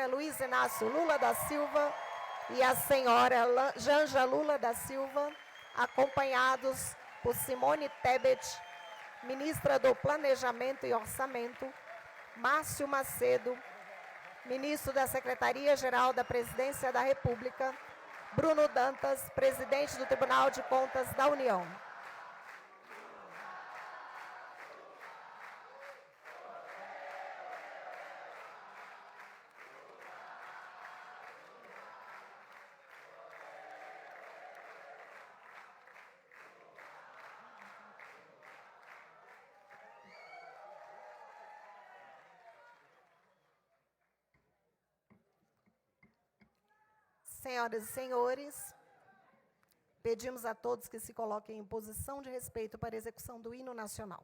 Luiz Inácio Lula da Silva e a senhora Janja Lula da Silva, acompanhados por Simone Tebet, ministra do Planejamento e Orçamento, Márcio Macedo, ministro da Secretaria-Geral da Presidência da República, Bruno Dantas, presidente do Tribunal de Contas da União. Senhoras e senhores, pedimos a todos que se coloquem em posição de respeito para a execução do hino nacional.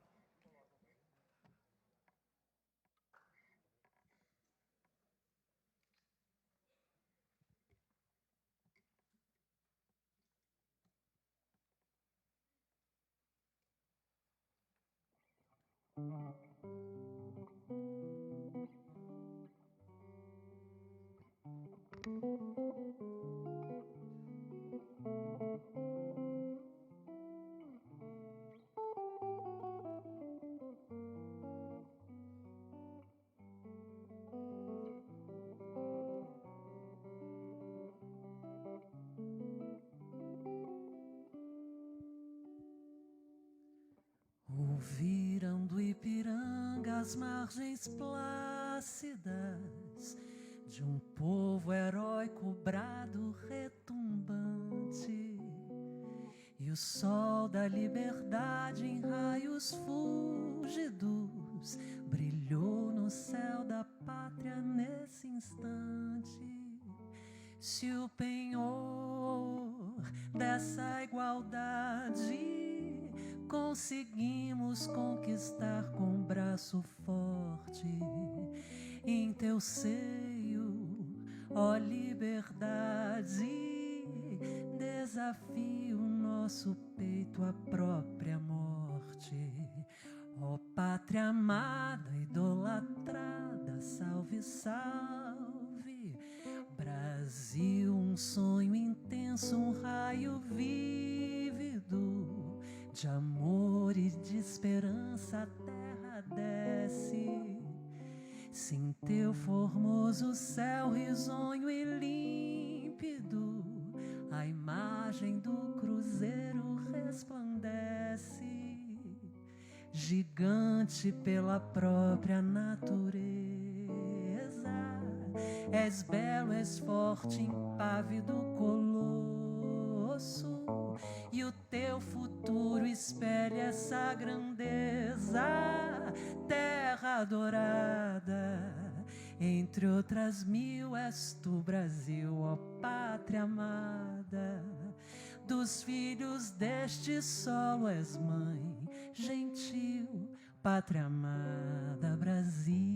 Ouviram do Ipiranga as margens plácidas de um povo heróico, brado retumbante, e o sol da liberdade em raios fúlgidos brilhou no céu da pátria nesse instante. Se o penhor dessa igualdade conseguimos conquistar com um braço forte, em teu seio, ó liberdade, desafio nosso peito à própria morte. Ó pátria amada, idolatrada, salve, salve, Brasil, um sonho intenso, um raio vívido de amor e de esperança a terra desce. Sim, teu formoso céu risonho e límpido, a imagem do cruzeiro resplandece, gigante pela própria natureza. És belo, és forte, impávido colosso, e o teu futuro espelha essa grandeza. Terra adorada, entre outras mil, és tu, Brasil, ó pátria amada. Dos filhos deste solo és mãe gentil, pátria amada, Brasil.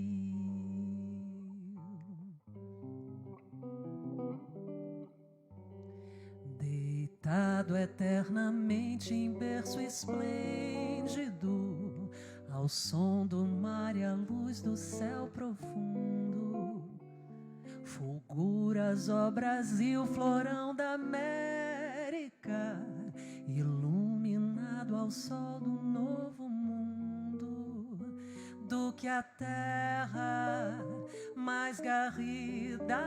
Deitado eternamente em berço esplêndido, ao som do mar e à luz do céu profundo, fulguras, ó Brasil, florão da América, iluminado ao sol do novo mundo, do que a terra mais garrida.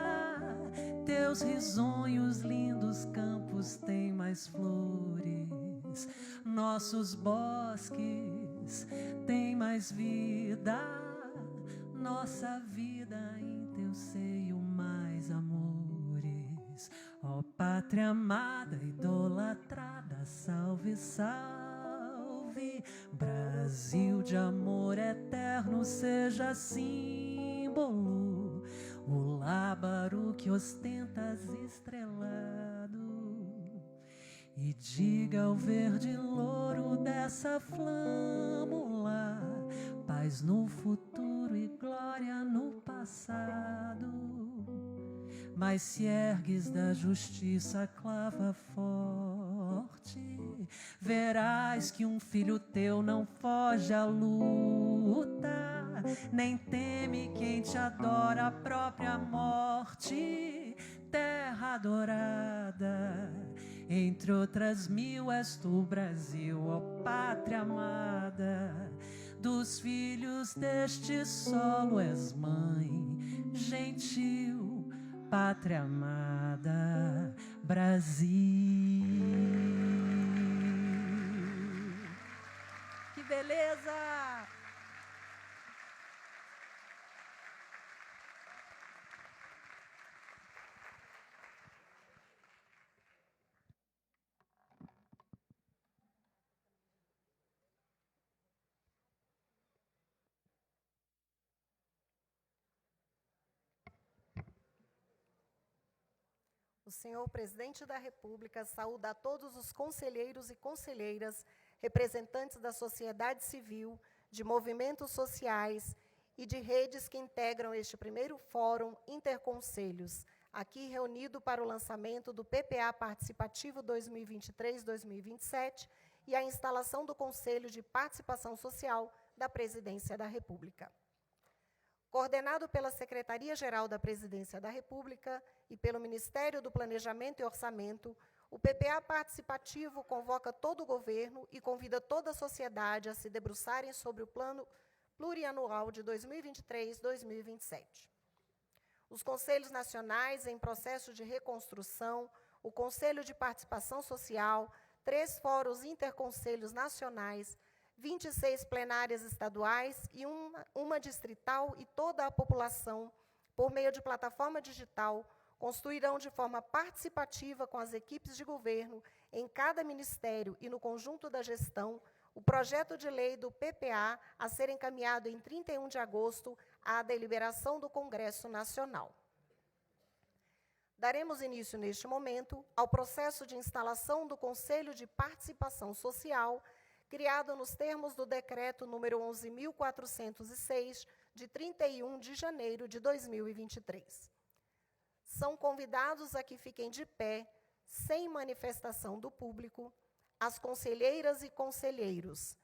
Teus risonhos, lindos campos têm mais flores, nossos bosques têm mais vida, nossa vida em teu seio mais amores. Ó pátria amada, idolatrada, salve, salve, Brasil de amor eterno, seja símbolo, o lábaro que ostentas estrelado, e diga ao verde louro dessa flâmula, paz no futuro e glória no passado. Mas se ergues da justiça a clava forte, verás que um filho teu não foge à luta, nem teme quem te adora a própria morte. Terra adorada, entre outras mil és tu, Brasil, ó pátria amada. Dos filhos deste solo és mãe, gentil, pátria amada, Brasil. Que beleza! O senhor presidente da República saúda a todos os conselheiros e conselheiras, representantes da sociedade civil, de movimentos sociais e de redes que integram este primeiro Fórum Interconselhos, aqui reunido para o lançamento do PPA Participativo 2023-2027 e a instalação do Conselho de Participação Social da Presidência da República. Coordenado pela Secretaria-Geral da Presidência da República e pelo Ministério do Planejamento e Orçamento, o PPA Participativo convoca todo o governo e convida toda a sociedade a se debruçarem sobre o Plano Plurianual de 2023-2027. Os Conselhos Nacionais em processo de reconstrução, o Conselho de Participação Social, 3 fóruns interconselhos nacionais, 26 plenárias estaduais e uma distrital e toda a população, por meio de plataforma digital, construirão de forma participativa com as equipes de governo em cada ministério e no conjunto da gestão o projeto de lei do PPA a ser encaminhado em 31 de agosto à deliberação do Congresso Nacional. Daremos início, neste momento, ao processo de instalação do Conselho de Participação Social, criado nos termos do Decreto número 11.406, de 31 de janeiro de 2023. São convidados a que fiquem de pé, sem manifestação do público, as conselheiras e conselheiros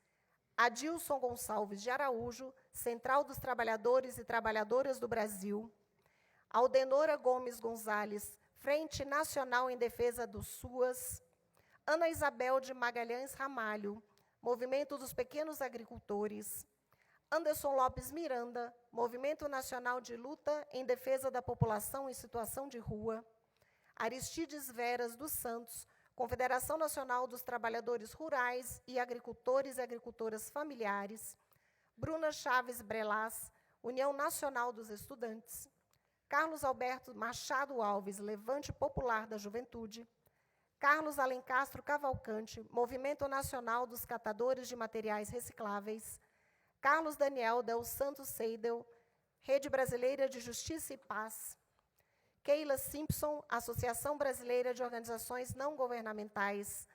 Adilson Gonçalves de Araújo, Central dos Trabalhadores e Trabalhadoras do Brasil, Aldenora Gomes Gonzalez, Frente Nacional em Defesa do SUAS, Ana Isabel de Magalhães Ramalho, Movimento dos Pequenos Agricultores, Anderson Lopes Miranda, Movimento Nacional de Luta em Defesa da População em Situação de Rua, Aristides Veras dos Santos, Confederação Nacional dos Trabalhadores Rurais e Agricultores e Agricultoras Familiares, Bruna Chaves Brelas, União Nacional dos Estudantes, Carlos Alberto Machado Alves, Levante Popular da Juventude, Carlos Alencastro Cavalcante, Movimento Nacional dos Catadores de Materiais Recicláveis, Carlos Daniel Del Santos Seidel, Rede Brasileira de Justiça e Paz, Keila Simpson, Associação Brasileira de Organizações Não Governamentais,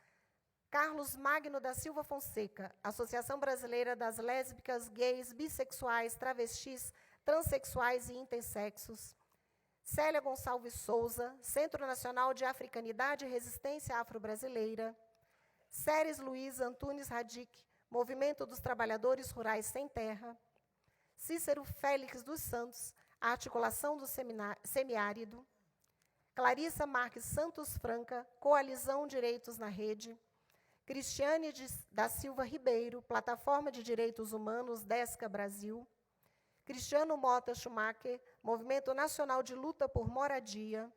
Carlos Magno da Silva Fonseca, Associação Brasileira das Lésbicas, Gays, Bissexuais, Travestis, Transsexuais e Intersexos, Célia Gonçalves Souza, Centro Nacional de Africanidade e Resistência Afro-Brasileira, Ceres Luiz Antunes Radic, Movimento dos Trabalhadores Rurais Sem Terra, Cícero Félix dos Santos, Articulação do Semiárido, Clarissa Marques Santos Franca, Coalizão Direitos na Rede, Cristiane da Silva Ribeiro, Plataforma de Direitos Humanos, Desca Brasil, Cristiano Mota Schumacher, Movimento Nacional de Luta por Moradia,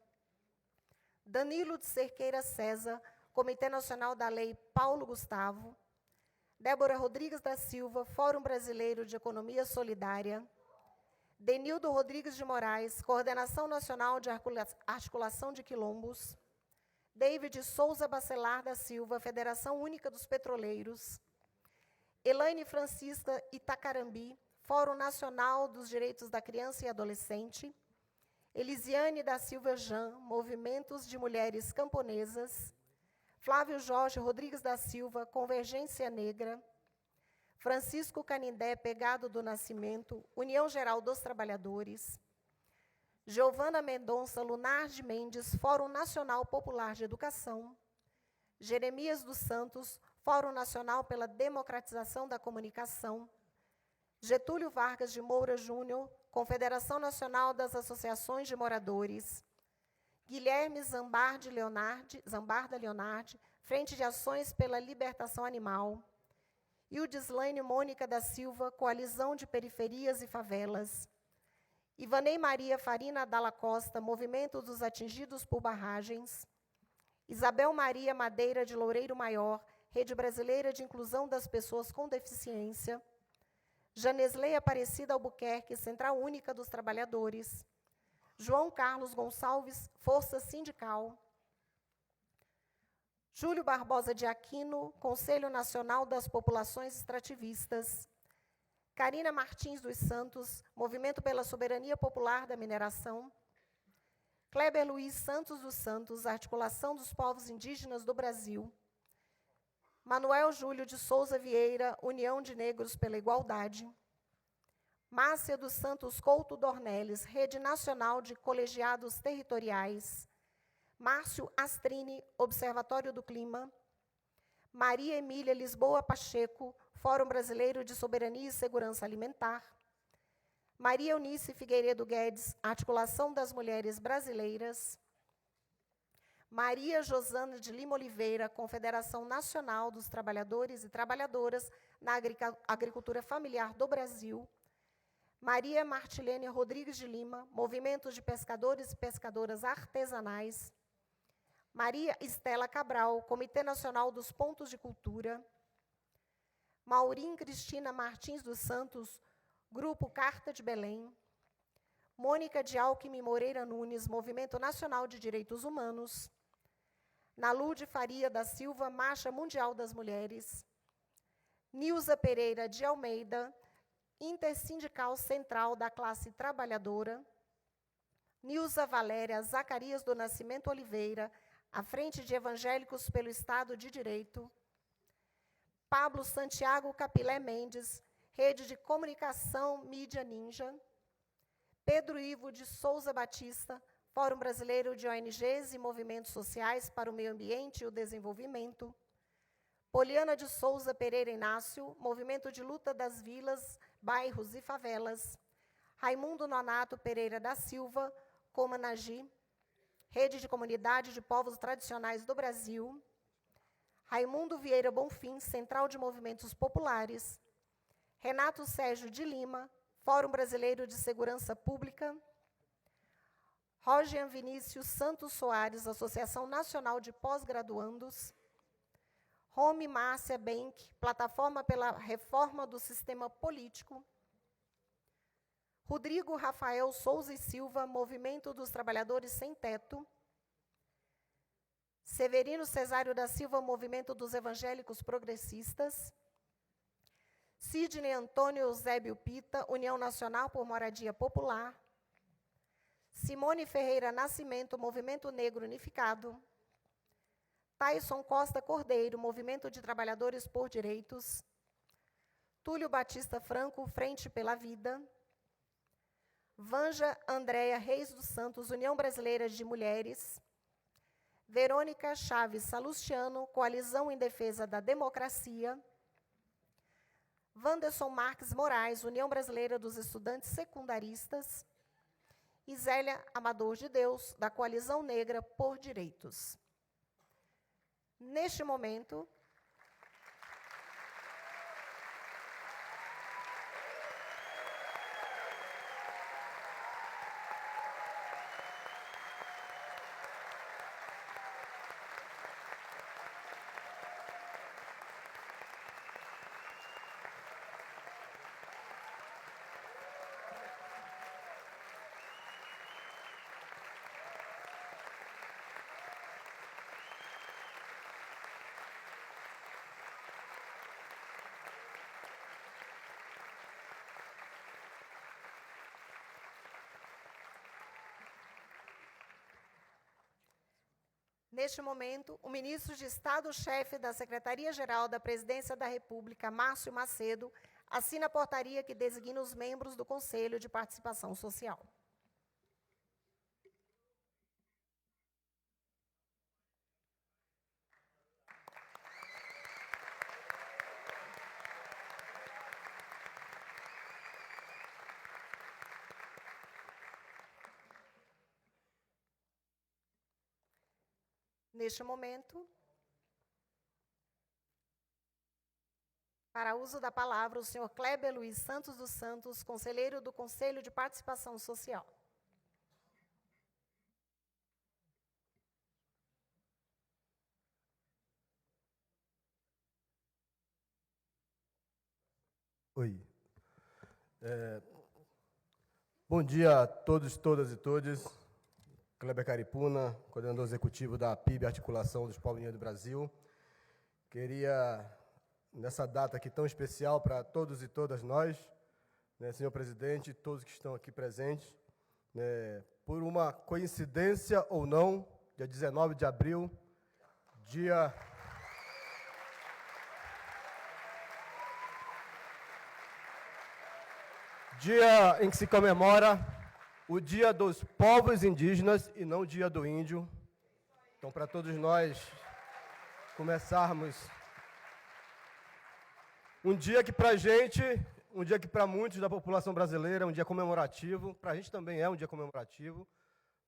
Danilo de Cerqueira César, Comitê Nacional da Lei Paulo Gustavo, Débora Rodrigues da Silva, Fórum Brasileiro de Economia Solidária, Denildo Rodrigues de Moraes, Coordenação Nacional de Articulação de Quilombos, David Souza Bacelar da Silva, Federação Única dos Petroleiros, Elaine Francisca Itacarambi, Fórum Nacional dos Direitos da Criança e Adolescente, Elisiane da Silva Jean, Movimentos de Mulheres Camponesas, Flávio Jorge Rodrigues da Silva, Convergência Negra, Francisco Canindé Pegado do Nascimento, União Geral dos Trabalhadores, Giovana Mendonça Lunar de Mendes, Fórum Nacional Popular de Educação, Jeremias dos Santos, Fórum Nacional pela Democratização da Comunicação, Getúlio Vargas de Moura Júnior, Confederação Nacional das Associações de Moradores. Guilherme Zambarda Leonardi, Frente de Ações pela Libertação Animal. Ildislaine Mônica da Silva, Coalizão de Periferias e Favelas. Ivanei Maria Farina Dalla Costa, Movimento dos Atingidos por Barragens. Isabel Maria Madeira de Loureiro Maior, Rede Brasileira de Inclusão das Pessoas com Deficiência. Janesley Aparecida Albuquerque, Central Única dos Trabalhadores. João Carlos Gonçalves, Força Sindical. Júlio Barbosa de Aquino, Conselho Nacional das Populações Extrativistas. Carina Martins dos Santos, Movimento pela Soberania Popular da Mineração. Kleber Luiz Santos dos Santos, Articulação dos Povos Indígenas do Brasil. Manuel Júlio de Souza Vieira, União de Negros pela Igualdade. Márcia dos Santos Couto Dornelles, Rede Nacional de Colegiados Territoriais. Márcio Astrini, Observatório do Clima. Maria Emília Lisboa Pacheco, Fórum Brasileiro de Soberania e Segurança Alimentar. Maria Eunice Figueiredo Guedes, Articulação das Mulheres Brasileiras. Maria Josana de Lima Oliveira, Confederação Nacional dos Trabalhadores e Trabalhadoras na Agricultura Familiar do Brasil. Maria Martilene Rodrigues de Lima, Movimento de Pescadores e Pescadoras Artesanais. Maria Estela Cabral, Comitê Nacional dos Pontos de Cultura. Maurim Cristina Martins dos Santos, Grupo Carta de Belém. Mônica de Alckmin Moreira Nunes, Movimento Nacional de Direitos Humanos. Nalude Faria da Silva, Marcha Mundial das Mulheres. Nilza Pereira de Almeida, Intersindical Central da Classe Trabalhadora. Nilza Valéria Zacarias do Nascimento Oliveira, à Frente de Evangélicos pelo Estado de Direito. Pablo Santiago Capilé Mendes, Rede de Comunicação Mídia Ninja. Pedro Ivo de Souza Batista, Fórum Brasileiro de ONGs e Movimentos Sociais para o Meio Ambiente e o Desenvolvimento. Poliana de Souza Pereira Inácio, Movimento de Luta das Vilas, Bairros e Favelas. Raimundo Nonato Pereira da Silva, Comanagi, Rede de Comunidade de Povos Tradicionais do Brasil. Raimundo Vieira Bonfim, Central de Movimentos Populares. Renato Sérgio de Lima, Fórum Brasileiro de Segurança Pública. Roger Vinícius Santos Soares, Associação Nacional de Pós-Graduandos. Rome Márcia Benck, Plataforma pela Reforma do Sistema Político. Rodrigo Rafael Souza e Silva, Movimento dos Trabalhadores Sem Teto. Severino Cesário da Silva, Movimento dos Evangélicos Progressistas. Sidney Antônio Eusébio Pita, União Nacional por Moradia Popular. Simone Ferreira Nascimento, Movimento Negro Unificado. Taison Costa Cordeiro, Movimento de Trabalhadores por Direitos. Túlio Batista Franco, Frente pela Vida. Vanja Andréa Reis dos Santos, União Brasileira de Mulheres. Verônica Chaves Salustiano, Coalizão em Defesa da Democracia. Wanderson Marques Moraes, União Brasileira dos Estudantes Secundaristas. E Zélia Amador de Deus, da Coalizão Negra por Direitos. Neste momento, o ministro de Estado-chefe da Secretaria-Geral da Presidência da República, Márcio Macedo, assina a portaria que designa os membros do Conselho de Participação Social. Neste momento, para uso da palavra, o senhor Kleber Luiz Santos dos Santos, conselheiro do Conselho de Participação Social. Oi. Bom dia a todos, todas e todos. Kleber Caripuna, coordenador executivo da PIB, Articulação dos Povos Indígenas do Brasil. Queria, nessa data aqui tão especial para todos e todas nós, né, senhor presidente, todos que estão aqui presentes, né, por uma coincidência ou não, dia 19 de abril, dia em que se comemora o Dia dos Povos Indígenas e não o Dia do Índio. Então, para todos nós começarmos um dia que para a gente, um dia que para muitos da população brasileira é um dia comemorativo, para a gente também é um dia comemorativo,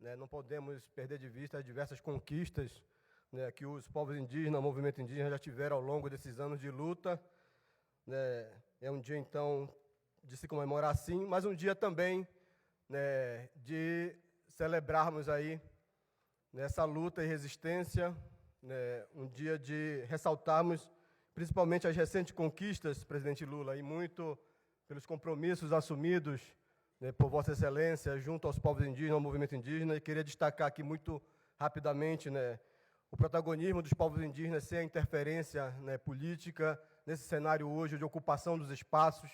né? Não podemos perder de vista as diversas conquistas, né, que os povos indígenas, o movimento indígena já tiveram ao longo desses anos de luta, né? É um dia, então, de se comemorar sim, mas um dia também, né, de celebrarmos aí nessa luta e resistência, né, um dia de ressaltarmos principalmente as recentes conquistas, presidente Lula, e muito pelos compromissos assumidos, né, por Vossa Excelência junto aos povos indígenas, ao movimento indígena, e queria destacar aqui muito rapidamente, né, o protagonismo dos povos indígenas sem a interferência, né, política nesse cenário hoje de ocupação dos espaços,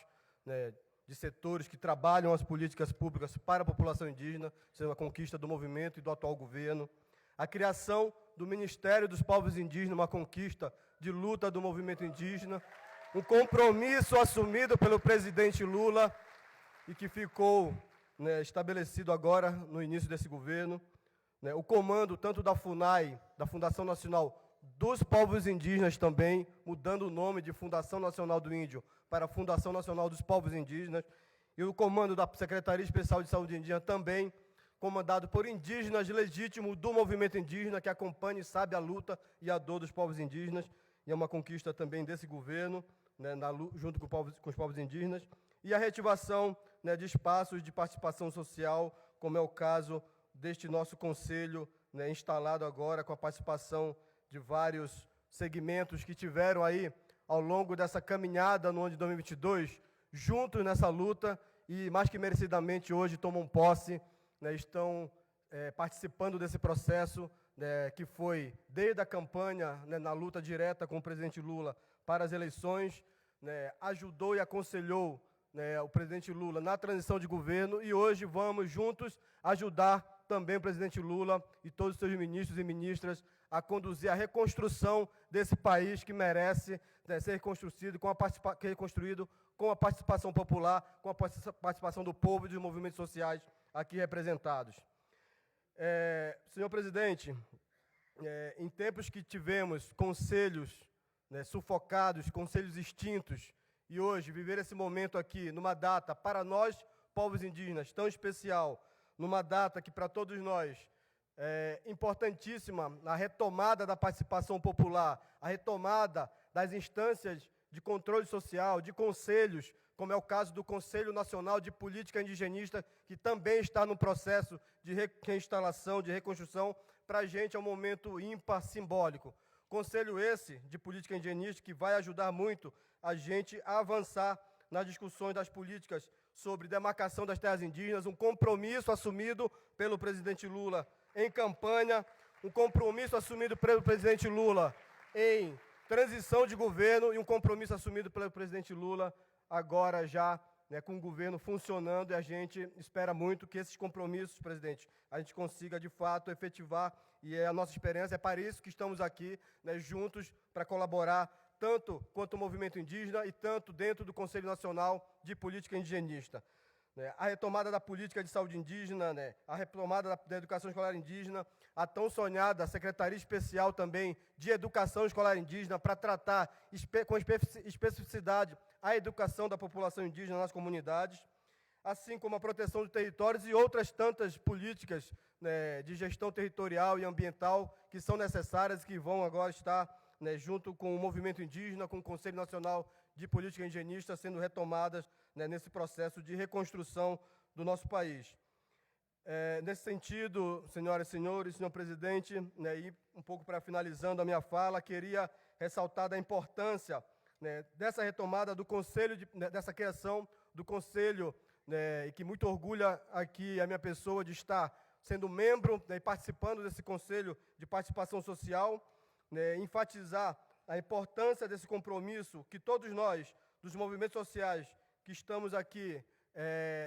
né, de setores que trabalham as políticas públicas para a população indígena, sendo a conquista do movimento e do atual governo. A criação do Ministério dos Povos Indígenas, uma conquista de luta do movimento indígena, um compromisso assumido pelo presidente Lula e que ficou, né, estabelecido agora no início desse governo, né, o comando tanto da FUNAI, da Fundação Nacional dos Povos Indígenas também, mudando o nome de Fundação Nacional do Índio para a Fundação Nacional dos Povos Indígenas, e o comando da Secretaria Especial de Saúde Indígena também, comandado por indígenas legítimos do movimento indígena, que acompanha e sabe a luta e a dor dos povos indígenas, e é uma conquista também desse governo, né, junto com os povos indígenas, e a reativação, né, de espaços de participação social, como é o caso deste nosso conselho, né, instalado agora com a participação de vários segmentos que tiveram aí ao longo dessa caminhada no ano de 2022, juntos nessa luta e mais que merecidamente hoje tomam posse, né, estão participando desse processo, né, que foi desde a campanha, né, na luta direta com o presidente Lula para as eleições, né, ajudou e aconselhou, né, o presidente Lula na transição de governo, e hoje vamos juntos ajudar também o presidente Lula e todos os seus ministros e ministras a conduzir a reconstrução desse país que merece, né, ser reconstruído com a participação popular, com a participação do povo e dos movimentos sociais aqui representados. Senhor presidente, em tempos que tivemos conselhos, né, sufocados, conselhos extintos, e hoje viver esse momento aqui, numa data para nós, povos indígenas, tão especial, numa data que para todos nós é importantíssima, a retomada da participação popular, a retomada das instâncias de controle social, de conselhos, como é o caso do Conselho Nacional de Política Indigenista, que também está no processo de reinstalação, de reconstrução, para a gente é um momento ímpar, simbólico. Conselho esse de política indigenista que vai ajudar muito a gente a avançar nas discussões das políticas sobre demarcação das terras indígenas, um compromisso assumido pelo presidente Lula em campanha, um compromisso assumido pelo presidente Lula em transição de governo e um compromisso assumido pelo presidente Lula agora já, né, com o governo funcionando, e a gente espera muito que esses compromissos, presidente, a gente consiga de fato efetivar, e a nossa esperança é para isso que estamos aqui, né, juntos para colaborar tanto quanto o movimento indígena e tanto dentro do Conselho Nacional de Política Indigenista. A retomada da política de saúde indígena, né, a retomada da educação escolar indígena, a tão sonhada Secretaria Especial também de Educação Escolar Indígena para tratar com especificidade a educação da população indígena nas comunidades, assim como a proteção de territórios e outras tantas políticas, né, de gestão territorial e ambiental que são necessárias e que vão agora estar, né, junto com o movimento indígena, com o Conselho Nacional de Política Indigenista, sendo retomadas, né, nesse processo de reconstrução do nosso país. Nesse sentido, senhoras e senhores, senhor presidente, né, e um pouco para finalizando a minha fala, queria ressaltar da importância, né, dessa retomada do Conselho, dessa criação do Conselho, né, e que muito orgulha aqui a minha pessoa de estar sendo membro, né, e participando desse Conselho de Participação Social, né, enfatizar a importância desse compromisso que todos nós, dos movimentos sociais, que estamos aqui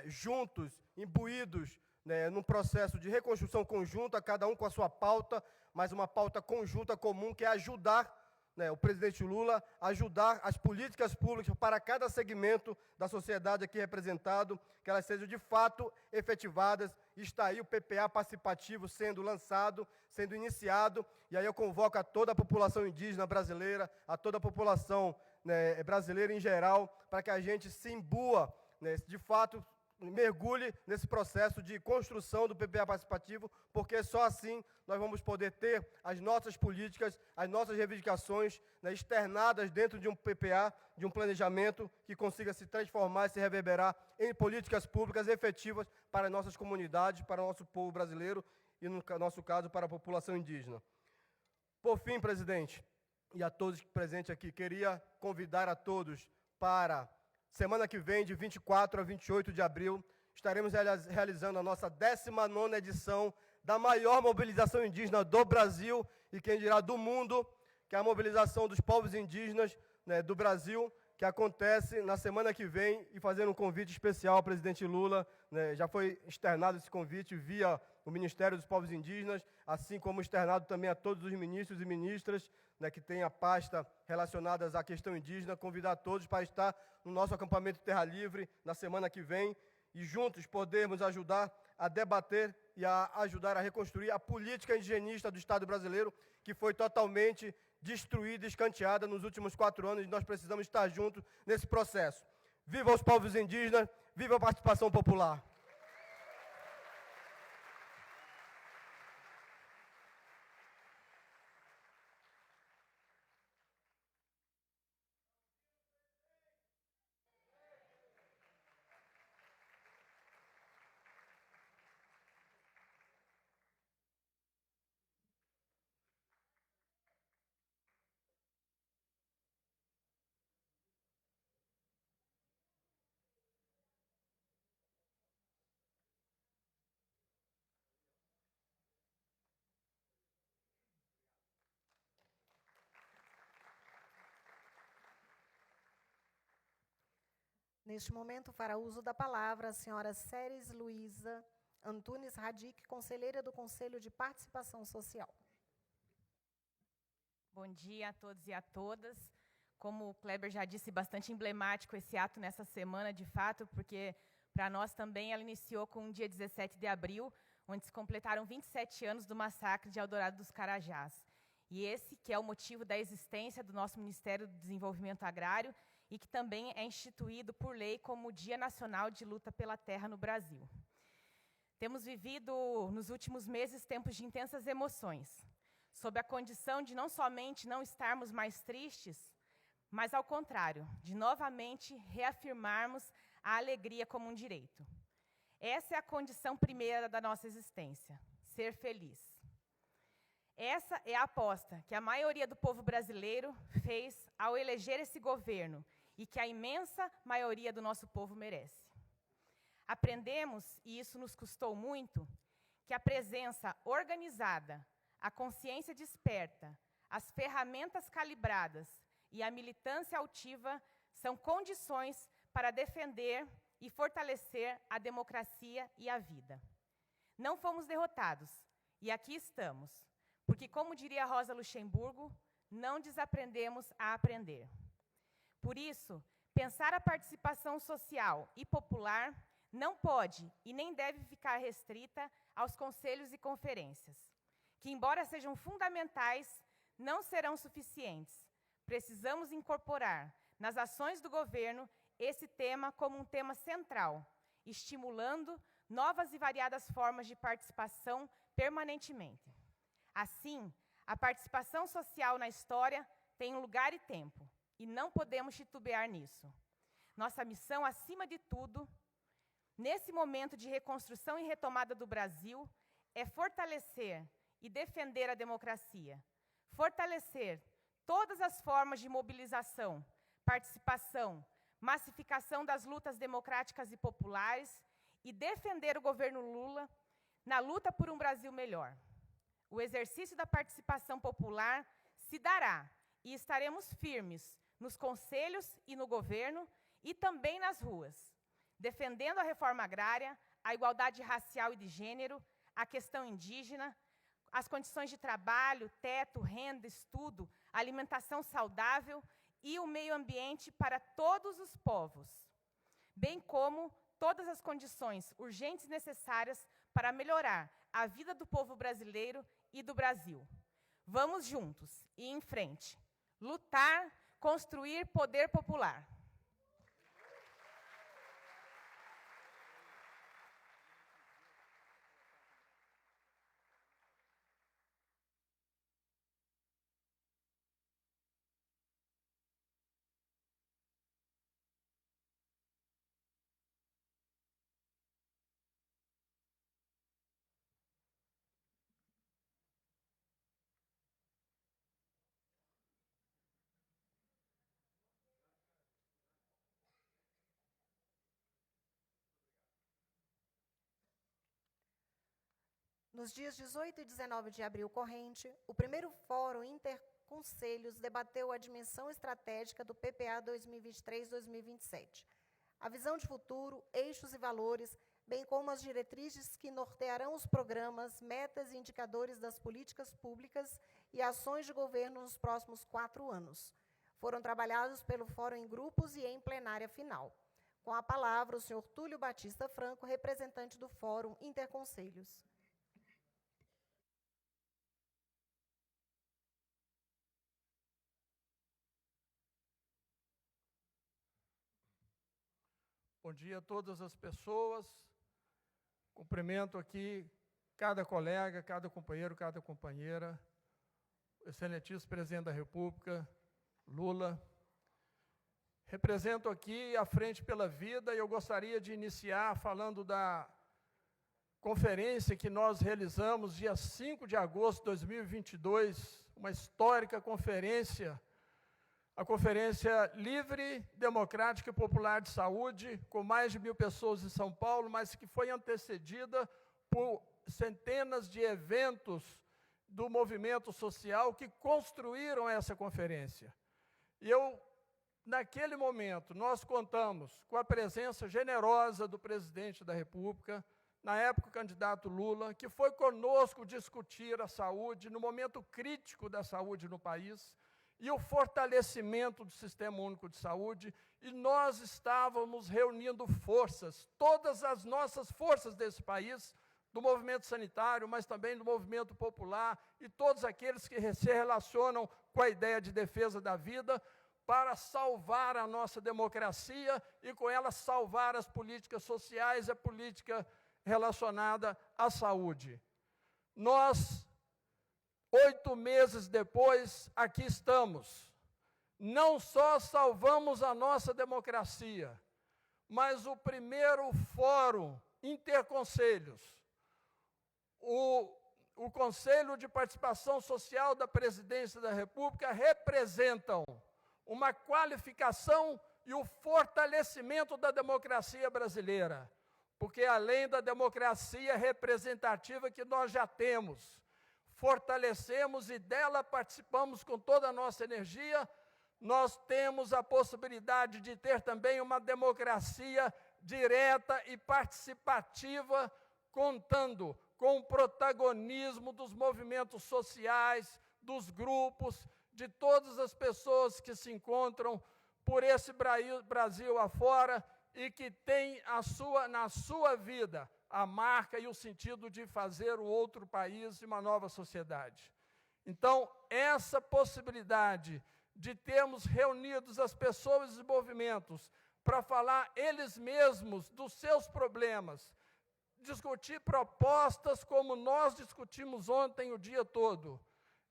juntos, imbuídos, né, num processo de reconstrução conjunta, cada um com a sua pauta, mas uma pauta conjunta comum, que é ajudar, né, o presidente Lula, ajudar as políticas públicas para cada segmento da sociedade aqui representado, que elas sejam de fato efetivadas. Está aí o PPA participativo sendo lançado, sendo iniciado, e aí eu convoco a toda a população indígena brasileira, a toda a população, né, brasileira em geral, para que a gente se imbua, né, de fato, mergulhe nesse processo de construção do PPA participativo, porque só assim nós vamos poder ter as nossas políticas, as nossas reivindicações, né, externadas dentro de um PPA, de um planejamento que consiga se transformar e se reverberar em políticas públicas efetivas para as nossas comunidades, para o nosso povo brasileiro e, no nosso caso, para a população indígena. Por fim, presidente, e a todos presentes aqui, queria convidar a todos para semana que vem, de 24 a 28 de abril, estaremos realizando a nossa 19ª edição da maior mobilização indígena do Brasil e, quem dirá, do mundo, que é a mobilização dos povos indígenas, né, do Brasil, que acontece na semana que vem, e fazendo um convite especial ao presidente Lula, né, já foi externado esse convite via o Ministério dos Povos Indígenas, assim como externado também a todos os ministros e ministras, né, que têm a pasta relacionadas à questão indígena, convidar todos para estar no nosso acampamento Terra Livre na semana que vem e juntos podermos ajudar a debater e a ajudar a reconstruir a política indigenista do Estado brasileiro, que foi totalmente destruída e escanteada nos últimos 4 anos, e nós precisamos estar juntos nesse processo. Viva os povos indígenas, viva a participação popular! Neste momento, fará uso da palavra a senhora Ceres Luísa Antunes Radic, conselheira do Conselho de Participação Social. Bom dia a todos e a todas. Como o Kleber já disse, bastante emblemático esse ato nessa semana, de fato, porque para nós também ela iniciou com o dia 17 de abril, onde se completaram 27 anos do massacre de Eldorado dos Carajás. E esse que é o motivo da existência do nosso Ministério do Desenvolvimento Agrário, e que também é instituído por lei como o Dia Nacional de Luta pela Terra no Brasil. Temos vivido, nos últimos meses, tempos de intensas emoções, sob a condição de não somente não estarmos mais tristes, mas, ao contrário, de novamente reafirmarmos a alegria como um direito. Essa é a condição primeira da nossa existência, ser feliz. Essa é a aposta que a maioria do povo brasileiro fez ao eleger esse governo e que a imensa maioria do nosso povo merece. Aprendemos, e isso nos custou muito, que a presença organizada, a consciência desperta, as ferramentas calibradas e a militância altiva são condições para defender e fortalecer a democracia e a vida. Não fomos derrotados, e aqui estamos, porque, como diria Rosa Luxemburgo, não desaprendemos a aprender. Por isso, pensar a participação social e popular não pode e nem deve ficar restrita aos conselhos e conferências, que, embora sejam fundamentais, não serão suficientes. Precisamos incorporar nas ações do governo esse tema como um tema central estimulando novas e variadas formas de participação permanentemente. Assim, a participação social na história tem um lugar e tempo, e não podemos titubear nisso. Nossa missão, acima de tudo, nesse momento de reconstrução e retomada do Brasil, é fortalecer e defender a democracia, fortalecer todas as formas de mobilização, participação, massificação das lutas democráticas e populares e defender o governo Lula na luta por um Brasil melhor. O exercício da participação popular se dará e estaremos firmes nos conselhos e no governo e também nas ruas, defendendo a reforma agrária, a igualdade racial e de gênero, a questão indígena, as condições de trabalho, teto, renda, estudo, alimentação saudável e o meio ambiente para todos os povos, bem como todas as condições urgentes necessárias para melhorar a vida do povo brasileiro e do Brasil. Vamos juntos e em frente. Lutar, construir poder popular. Nos dias 18 e 19 de abril corrente, o primeiro Fórum Interconselhos debateu a dimensão estratégica do PPA 2023-2027, a visão de futuro, eixos e valores, bem como as diretrizes que nortearão os programas, metas e indicadores das políticas públicas e ações de governo nos próximos 4 anos. Foram trabalhados pelo Fórum em grupos e em plenária final. Com a palavra, o senhor Túlio Batista Franco, representante do Fórum Interconselhos. Bom dia a todas as pessoas. Cumprimento aqui cada colega, cada companheiro, cada companheira, o excelentíssimo presidente da República, Lula. Represento aqui a Frente pela Vida e eu gostaria de iniciar falando da conferência que nós realizamos dia 5 de agosto de 2022, uma histórica conferência, a Conferência Livre, Democrática e Popular de Saúde, com mais de 1.000 pessoas em São Paulo, mas que foi antecedida por centenas de eventos do movimento social que construíram essa conferência. E naquele momento, nós contamos com a presença generosa do presidente da República, na época o candidato Lula, que foi conosco discutir a saúde, no momento crítico da saúde no país, e o fortalecimento do Sistema Único de Saúde, e nós estávamos reunindo forças, todas as nossas forças desse país, do movimento sanitário, mas também do movimento popular, e todos aqueles que se relacionam com a ideia de defesa da vida, para salvar a nossa democracia, e com ela salvar as políticas sociais, a política relacionada à saúde. Nós, 8 meses depois, aqui estamos. Não só salvamos a nossa democracia, mas o primeiro Fórum Interconselhos, o Conselho de Participação Social da Presidência da República representam uma qualificação e o fortalecimento da democracia brasileira, porque além da democracia representativa que nós já temos, fortalecemos e dela participamos com toda a nossa energia, nós temos a possibilidade de ter também uma democracia direta e participativa, contando com o protagonismo dos movimentos sociais, dos grupos, de todas as pessoas que se encontram por esse Brasil afora e que têm na sua vida a marca e o sentido de fazer o outro país e uma nova sociedade. Então, essa possibilidade de termos reunidos as pessoas e os movimentos para falar eles mesmos dos seus problemas, discutir propostas como nós discutimos ontem o dia todo.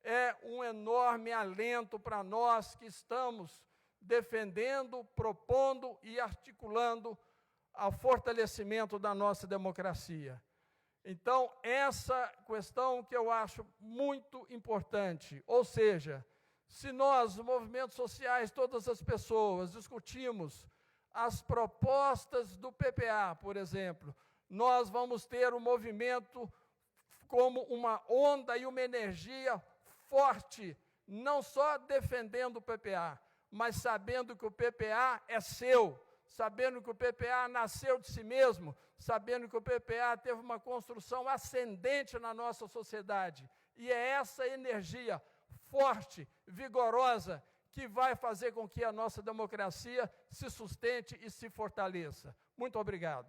É um enorme alento para nós que estamos defendendo, propondo e articulando o fortalecimento da nossa democracia. Então, essa questão que eu acho muito importante, ou seja, se nós, movimentos sociais, todas as pessoas, discutimos as propostas do PPA, por exemplo, nós vamos ter um movimento como uma onda e uma energia forte, não só defendendo o PPA, mas sabendo que o PPA é seu, sabendo que o PPA nasceu de si mesmo, sabendo que o PPA teve uma construção ascendente na nossa sociedade. E é essa energia forte, vigorosa, que vai fazer com que a nossa democracia se sustente e se fortaleça. Muito obrigado.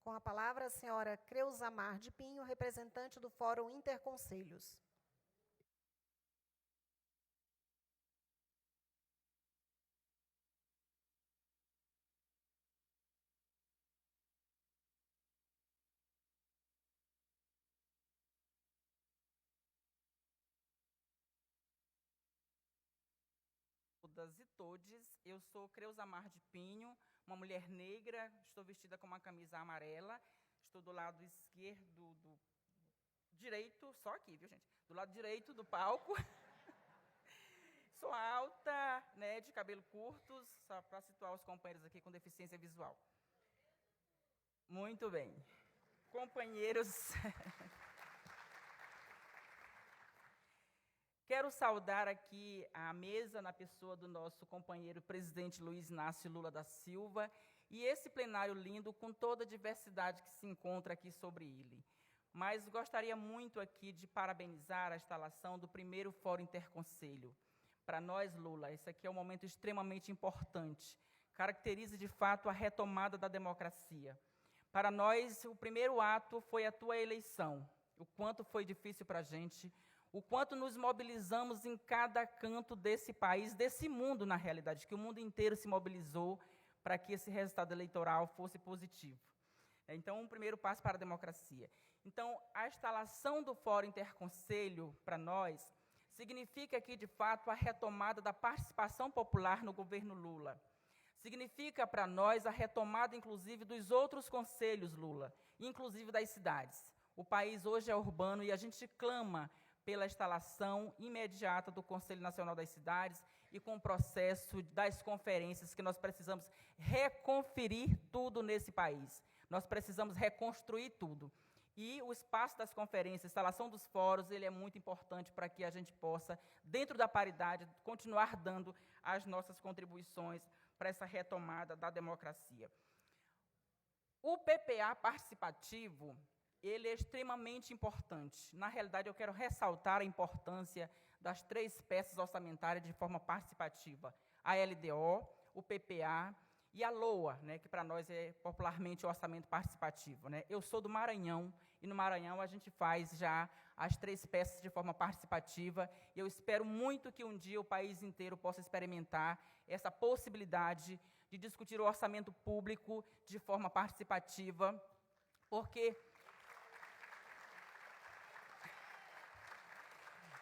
Com a palavra, a senhora Creusamar de Pinho, representante do Fórum Interconselhos. Todas e todes, eu sou Creusamar de Pinho, uma mulher negra, estou vestida com uma camisa amarela, estou do lado esquerdo, direito, só aqui, viu, gente? Do lado direito do palco. Sou alta, né, de cabelo curto, só para situar os companheiros aqui com deficiência visual. Muito bem. Companheiros... Quero saudar aqui a mesa na pessoa do nosso companheiro presidente Luiz Inácio Lula da Silva e esse plenário lindo com toda a diversidade que se encontra aqui sobre ele. Mas gostaria muito aqui de parabenizar a instalação do primeiro Fórum Interconselho. Para nós, Lula, esse aqui é um momento extremamente importante, caracteriza de fato a retomada da democracia. Para nós, o primeiro ato foi a tua eleição, o quanto foi difícil para a gente, o quanto nos mobilizamos em cada canto desse país, desse mundo, na realidade, que o mundo inteiro se mobilizou para que esse resultado eleitoral fosse positivo. Então, um primeiro passo para a democracia. Então, a instalação do Fórum Interconselho, para nós, significa aqui, de fato, a retomada da participação popular no governo Lula. Significa para nós a retomada, inclusive, dos outros conselhos Lula, inclusive das cidades. O país hoje é urbano e a gente clama pela instalação imediata do Conselho Nacional das Cidades e com o processo das conferências, que nós precisamos reconferir tudo nesse país. Nós precisamos reconstruir tudo. E o espaço das conferências, a instalação dos fóruns, ele é muito importante para que a gente possa, dentro da paridade, continuar dando as nossas contribuições para essa retomada da democracia. O PPA participativo, ele é extremamente importante. Na realidade, eu quero ressaltar a importância das 3 peças orçamentárias de forma participativa. A LDO, o PPA e a LOA, né, que para nós é popularmente o orçamento participativo. Né? Eu sou do Maranhão, e no Maranhão a gente faz já as 3 peças de forma participativa, e eu espero muito que um dia o país inteiro possa experimentar essa possibilidade de discutir o orçamento público de forma participativa, porque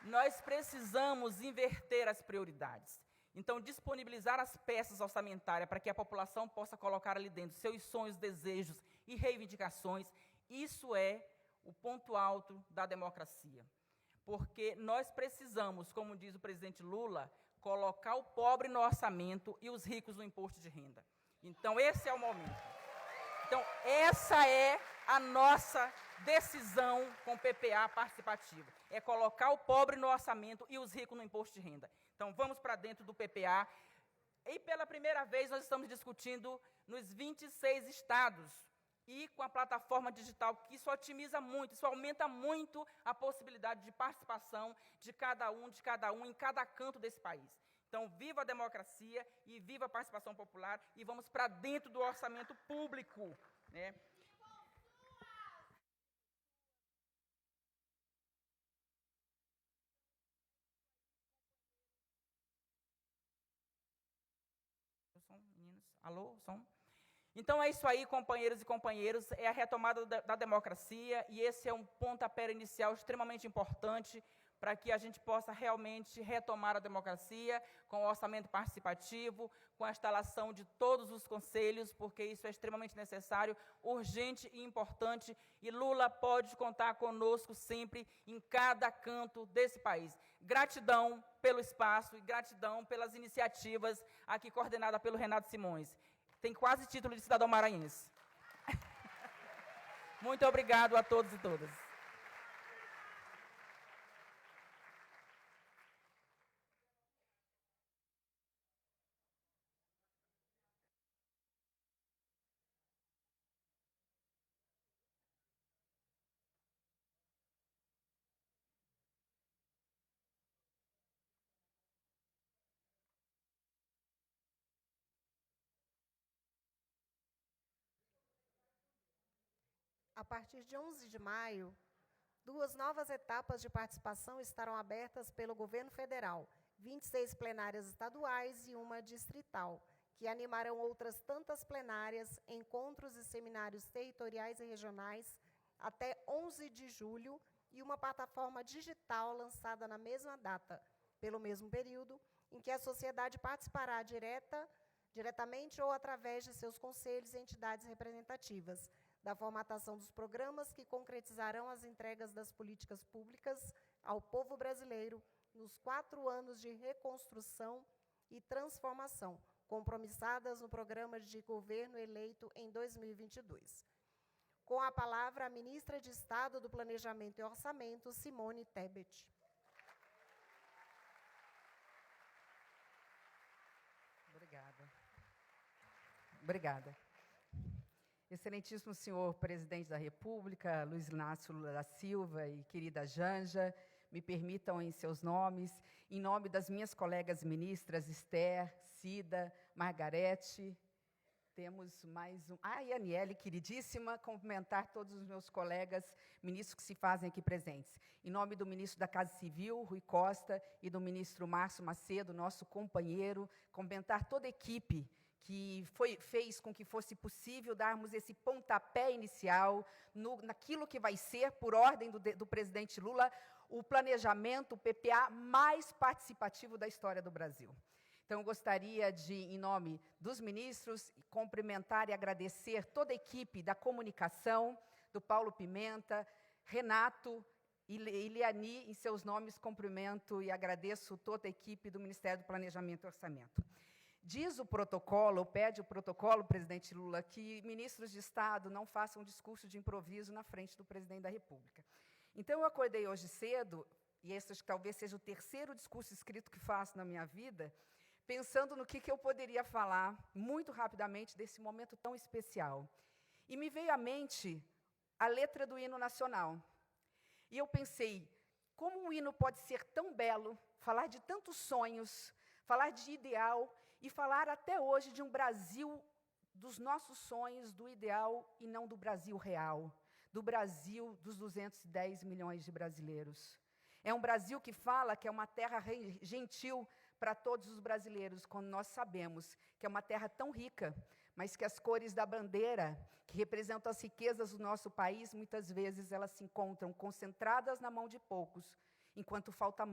nós precisamos inverter as prioridades. Então, disponibilizar as peças orçamentárias para que a população possa colocar ali dentro seus sonhos, desejos e reivindicações, isso é o ponto alto da democracia. Porque nós precisamos, como diz o presidente Lula, colocar o pobre no orçamento e os ricos no imposto de renda. Então, esse é o momento. Então, essa é a nossa decisão com o PPA participativo. É colocar o pobre no orçamento e os ricos no imposto de renda. Então, vamos para dentro do PPA. E pela primeira vez nós estamos discutindo nos 26 estados e com a plataforma digital, que isso otimiza muito, isso aumenta muito a possibilidade de participação de cada um, em cada canto desse país. Então, viva a democracia e viva a participação popular e vamos para dentro do orçamento público, né? Meninos, alô, som? Então é isso aí, companheiros e companheiras, é a retomada da democracia e esse é um pontapé inicial extremamente importante para que a gente possa realmente retomar a democracia com o orçamento participativo, com a instalação de todos os conselhos, porque isso é extremamente necessário, urgente e importante, e Lula pode contar conosco sempre em cada canto desse país. Gratidão pelo espaço e gratidão pelas iniciativas aqui coordenada pelo Renato Simões. Tem quase título de cidadão maranhense. Muito obrigado a todos e todas. A partir de 11 de maio, 2 novas etapas de participação estarão abertas pelo governo federal, 26 plenárias estaduais e uma distrital, que animarão outras tantas plenárias, encontros e seminários territoriais e regionais até 11 de julho e uma plataforma digital lançada na mesma data, pelo mesmo período, em que a sociedade participará diretamente ou através de seus conselhos e entidades representativas, da formatação dos programas que concretizarão as entregas das políticas públicas ao povo brasileiro nos 4 anos de reconstrução e transformação, compromissadas no programa de governo eleito em 2022. Com a palavra, a ministra de Estado do Planejamento e Orçamento, Simone Tebet. Obrigada. Excelentíssimo senhor presidente da República, Luiz Inácio Lula da Silva e querida Janja, me permitam em seus nomes, em nome das minhas colegas ministras Esther, Cida, Margarete, temos mais um... e Aniele, queridíssima, cumprimentar todos os meus colegas ministros que se fazem aqui presentes. Em nome do ministro da Casa Civil, Rui Costa, e do ministro Márcio Macedo, nosso companheiro, cumprimentar toda a equipe que fez com que fosse possível darmos esse pontapé inicial naquilo que vai ser, por ordem do presidente Lula, o planejamento, o PPA mais participativo da história do Brasil. Então, eu gostaria de, em nome dos ministros, cumprimentar e agradecer toda a equipe da comunicação, do Paulo Pimenta, Renato e Liani, em seus nomes, cumprimento e agradeço toda a equipe do Ministério do Planejamento e Orçamento. Diz o protocolo, pede o protocolo, presidente Lula, que ministros de Estado não façam discurso de improviso na frente do presidente da República. Então, eu acordei hoje cedo, e esse talvez seja o terceiro discurso escrito que faço na minha vida, pensando no que eu poderia falar, muito rapidamente, desse momento tão especial. E me veio à mente a letra do hino nacional. E eu pensei, como um hino pode ser tão belo, falar de tantos sonhos, falar de ideal, e falar até hoje de um Brasil dos nossos sonhos, do ideal, e não do Brasil real, do Brasil dos 210 milhões de brasileiros. É um Brasil que fala que é uma terra gentil para todos os brasileiros, quando nós sabemos que é uma terra tão rica, mas que as cores da bandeira, que representam as riquezas do nosso país, muitas vezes elas se encontram concentradas na mão de poucos, enquanto falta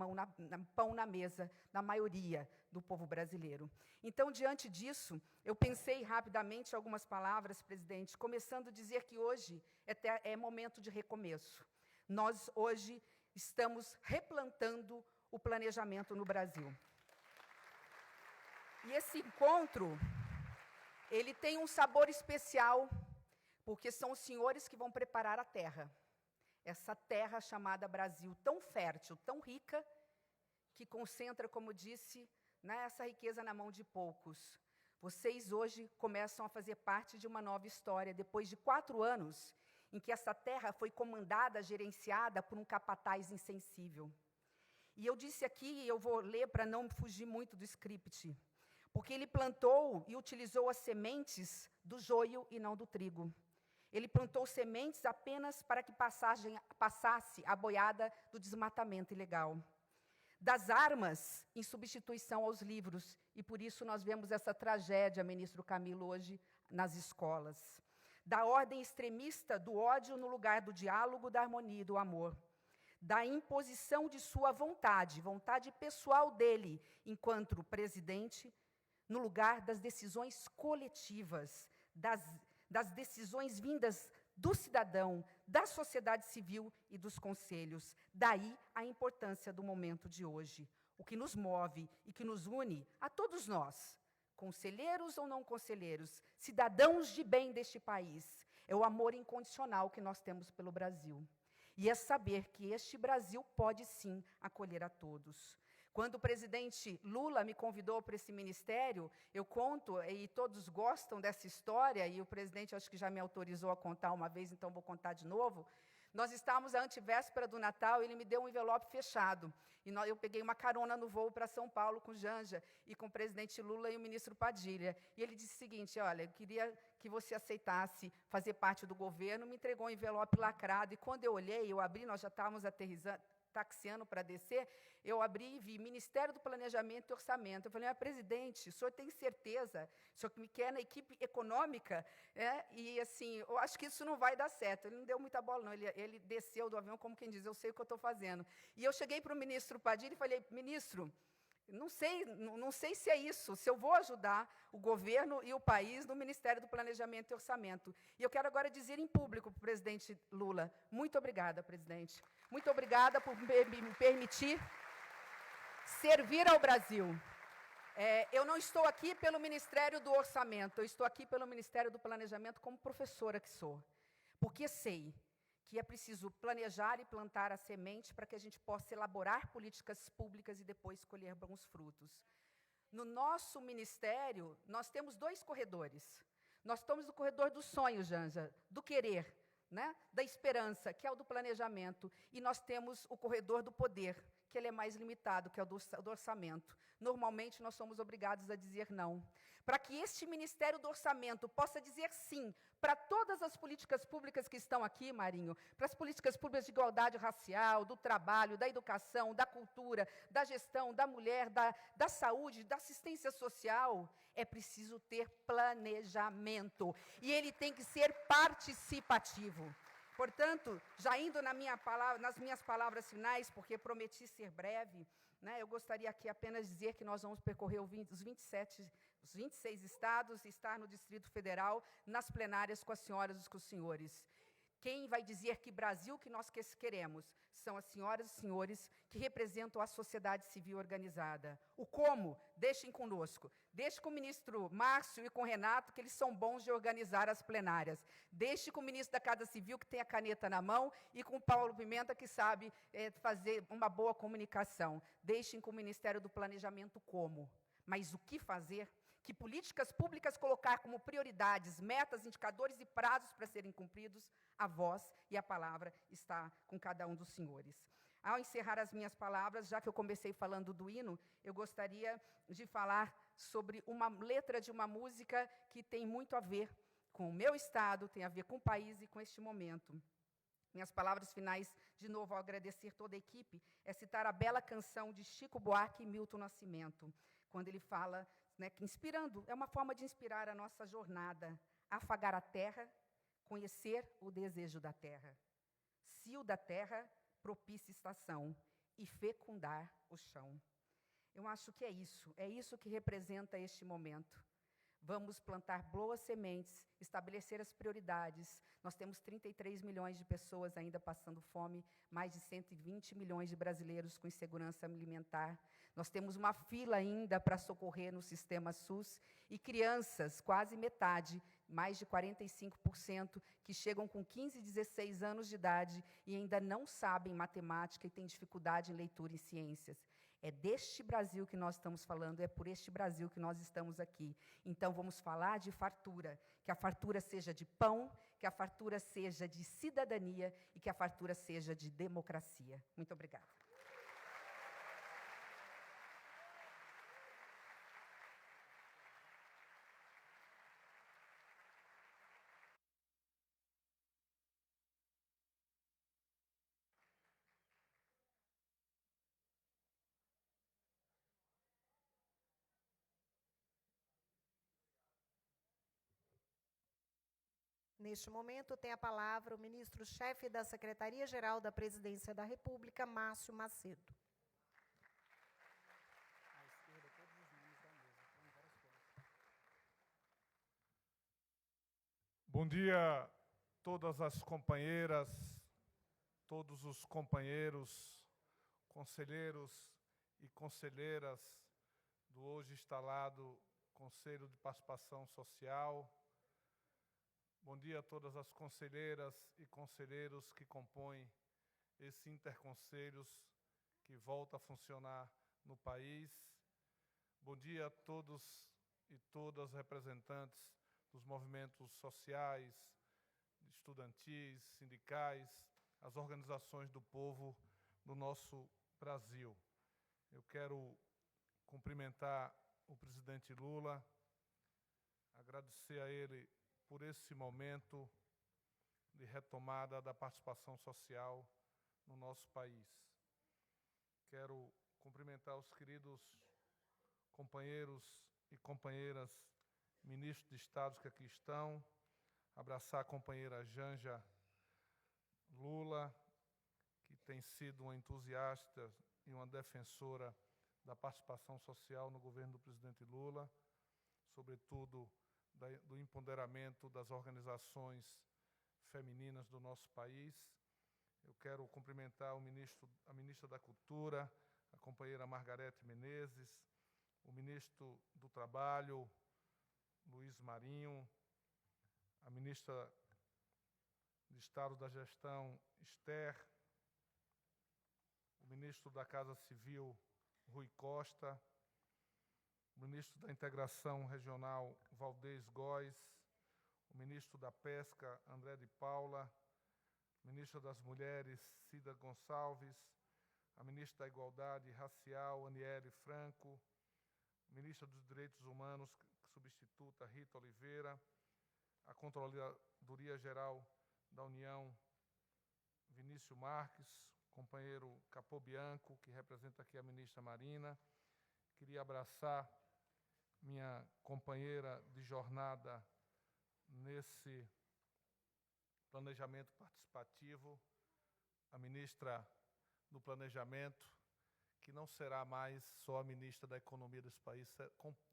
pão na mesa da maioria do povo brasileiro. Então, diante disso, eu pensei rapidamente algumas palavras, presidente, começando a dizer que hoje é momento de recomeço. Nós, hoje, estamos replantando o planejamento no Brasil. E esse encontro, ele tem um sabor especial, porque são os senhores que vão preparar a terra. Essa terra chamada Brasil, tão fértil, tão rica, que concentra, como disse, não é essa riqueza na mão de poucos. Vocês hoje começam a fazer parte de uma nova história, depois de 4 anos em que essa terra foi comandada, gerenciada por um capataz insensível. E eu disse aqui, eu vou ler para não fugir muito do script, porque ele plantou e utilizou as sementes do joio e não do trigo. Ele plantou sementes apenas para que passasse a boiada do desmatamento ilegal. Das armas em substituição aos livros, e por isso nós vemos essa tragédia, ministro Camilo, hoje nas escolas. Da ordem extremista do ódio no lugar do diálogo, da harmonia e do amor. Da imposição de sua vontade pessoal dele, enquanto presidente, no lugar das decisões coletivas, das decisões vindas do cidadão, da sociedade civil e dos conselhos. Daí a importância do momento de hoje. O que nos move e que nos une a todos nós, conselheiros ou não conselheiros, cidadãos de bem deste país, é o amor incondicional que nós temos pelo Brasil. E é saber que este Brasil pode sim acolher a todos. Quando o presidente Lula me convidou para esse ministério, eu conto, e todos gostam dessa história, e o presidente acho que já me autorizou a contar uma vez, então vou contar de novo. Nós estávamos à antevéspera do Natal, ele me deu um envelope fechado. E eu peguei uma carona no voo para São Paulo com Janja, e com o presidente Lula e o ministro Padilha. E ele disse o seguinte, olha, eu queria que você aceitasse fazer parte do governo, me entregou um envelope lacrado, e quando eu olhei, eu abri, nós já estávamos aterrissando, taxiando para descer, eu abri e vi Ministério do Planejamento e Orçamento. Eu falei, presidente, o senhor tem certeza? O senhor me quer na equipe econômica? E assim, eu acho que isso não vai dar certo. Ele não deu muita bola, não. Ele desceu do avião como quem diz, eu sei o que eu estou fazendo. E eu cheguei para o ministro Padilha e falei, ministro, não sei se é isso, se eu vou ajudar o governo e o país no Ministério do Planejamento e Orçamento. E eu quero agora dizer em público para o presidente Lula, muito obrigada, presidente. Muito obrigada por me permitir servir ao Brasil. Eu não estou aqui pelo Ministério do Orçamento, eu estou aqui pelo Ministério do Planejamento como professora que sou. Porque sei que é preciso planejar e plantar a semente para que a gente possa elaborar políticas públicas e depois colher bons frutos. No nosso ministério, nós temos 2 corredores. Nós estamos no corredor do sonho, Janja, do querer, né? Da esperança, que é o do planejamento. E nós temos o corredor do poder, que ele é mais limitado, que é o do orçamento. Normalmente, nós somos obrigados a dizer não. Para que este Ministério do Orçamento possa dizer sim para todas as políticas públicas que estão aqui, Marinho, para as políticas públicas de igualdade racial, do trabalho, da educação, da cultura, da gestão, da mulher, da saúde, da assistência social, é preciso ter planejamento. E ele tem que ser participativo. Portanto, já indo nas minhas palavras finais, porque prometi ser breve, né, eu gostaria aqui apenas dizer que nós vamos percorrer os 26 estados e estar no Distrito Federal, nas plenárias com as senhoras e com os senhores. Quem vai dizer que Brasil que nós queremos são as senhoras e senhores que representam a sociedade civil organizada. O como? Deixem conosco. Deixe com o ministro Márcio e com o Renato, que eles são bons de organizar as plenárias. Deixe com o ministro da Casa Civil, que tem a caneta na mão, e com o Paulo Pimenta, que sabe fazer uma boa comunicação. Deixem com o Ministério do Planejamento como. Mas o que fazer? Que políticas públicas colocar como prioridades, metas, indicadores e prazos para serem cumpridos, a voz e a palavra está com cada um dos senhores. Ao encerrar as minhas palavras, já que eu comecei falando do hino, eu gostaria de falar sobre uma letra de uma música que tem muito a ver com o meu estado, tem a ver com o país e com este momento. Minhas palavras finais, de novo, ao agradecer toda a equipe, é citar a bela canção de Chico Buarque e Milton Nascimento, quando ele fala, né, que inspirando, é uma forma de inspirar a nossa jornada, afagar a terra, conhecer o desejo da terra. Cio da terra, propicia estação, e fecundar o chão. Eu acho que é isso que representa este momento. Vamos plantar boas sementes, estabelecer as prioridades. Nós temos 33 milhões de pessoas ainda passando fome, mais de 120 milhões de brasileiros com insegurança alimentar. Nós temos uma fila ainda para socorrer no sistema SUS e crianças, quase metade, mais de 45%, que chegam com 15, 16 anos de idade e ainda não sabem matemática e têm dificuldade em leitura e ciências. É deste Brasil que nós estamos falando, é por este Brasil que nós estamos aqui. Então, vamos falar de fartura, que a fartura seja de pão, que a fartura seja de cidadania e que a fartura seja de democracia. Muito obrigada. Neste momento, tem a palavra o ministro-chefe da Secretaria-Geral da Presidência da República, Márcio Macedo. Bom dia, todas as companheiras, todos os companheiros, conselheiros e conselheiras do hoje instalado Conselho de Participação Social. Bom dia a todas as conselheiras e conselheiros que compõem esse interconselhos que volta a funcionar no país. Bom dia a todos e todas representantes dos movimentos sociais, estudantis, sindicais, as organizações do povo do nosso Brasil. Eu quero cumprimentar o presidente Lula, agradecer a ele por esse momento de retomada da participação social no nosso país. Quero cumprimentar os queridos companheiros e companheiras ministros de Estado que aqui estão, abraçar a companheira Janja Lula, que tem sido uma entusiasta e uma defensora da participação social no governo do presidente Lula, sobretudo do empoderamento das organizações femininas do nosso país. Eu quero cumprimentar a ministra da Cultura, a companheira Margarete Menezes, o ministro do Trabalho, Luiz Marinho, a ministra de Estado da Gestão, Esther, o ministro da Casa Civil, Rui Costa, o ministro da Integração Regional, Valdez Góes, o ministro da Pesca, André de Paula, a ministra das Mulheres, Cida Gonçalves, a ministra da Igualdade Racial, Aniele Franco, a ministra dos Direitos Humanos, substituta, Rita Oliveira, a Controladoria Geral da União, Vinícius Marques, companheiro Capobianco, que representa aqui a ministra Marina. Queria abraçar minha companheira de jornada nesse planejamento participativo, a ministra do Planejamento, que não será mais só a ministra da Economia desse país,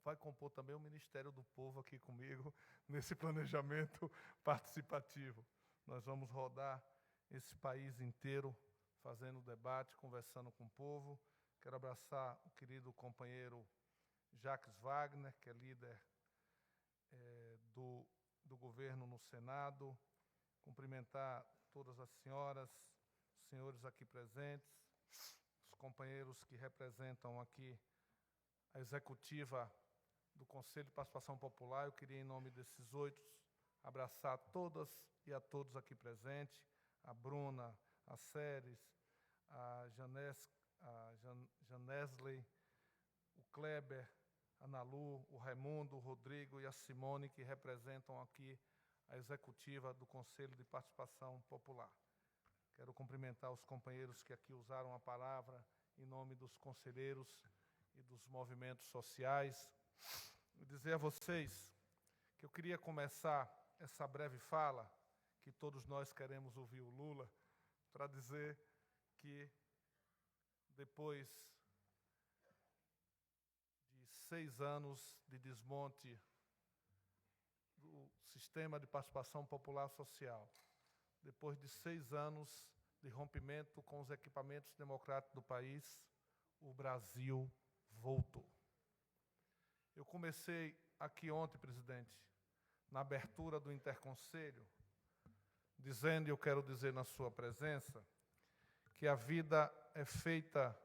vai compor também o Ministério do Povo aqui comigo, nesse planejamento participativo. Nós vamos rodar esse país inteiro, fazendo debate, conversando com o povo. Quero abraçar o querido companheiro Jacques Wagner, que é líder do governo no Senado, cumprimentar todas as senhoras, senhores aqui presentes, os companheiros que representam aqui a executiva do Conselho de Participação Popular. Eu queria, em nome desses 8, abraçar todas e a todos aqui presentes, a Bruna, a Ceres, a Janesley, o Kleber, a Nalu, o Raimundo, o Rodrigo e a Simone, que representam aqui a executiva do Conselho de Participação Popular. Quero cumprimentar os companheiros que aqui usaram a palavra em nome dos conselheiros e dos movimentos sociais. E dizer a vocês que eu queria começar essa breve fala, que todos nós queremos ouvir o Lula, para dizer que depois de 6 anos de desmonte do sistema de participação popular social, depois de 6 anos de rompimento com os equipamentos democráticos do país, o Brasil voltou. Eu comecei aqui ontem, presidente, na abertura do Interconselho, dizendo, e eu quero dizer na sua presença, que a vida é feita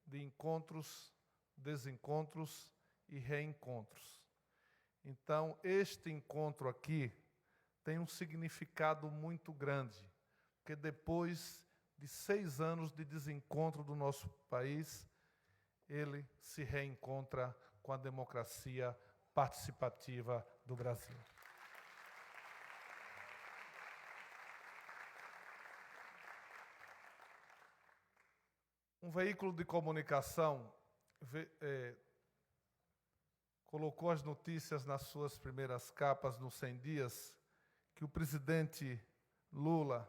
de encontros, desencontros e reencontros. Então, este encontro aqui tem um significado muito grande, porque depois de 6 anos de desencontro do nosso país, ele se reencontra com a democracia participativa do Brasil. Um veículo de comunicação colocou as notícias nas suas primeiras capas nos 100 dias que o presidente Lula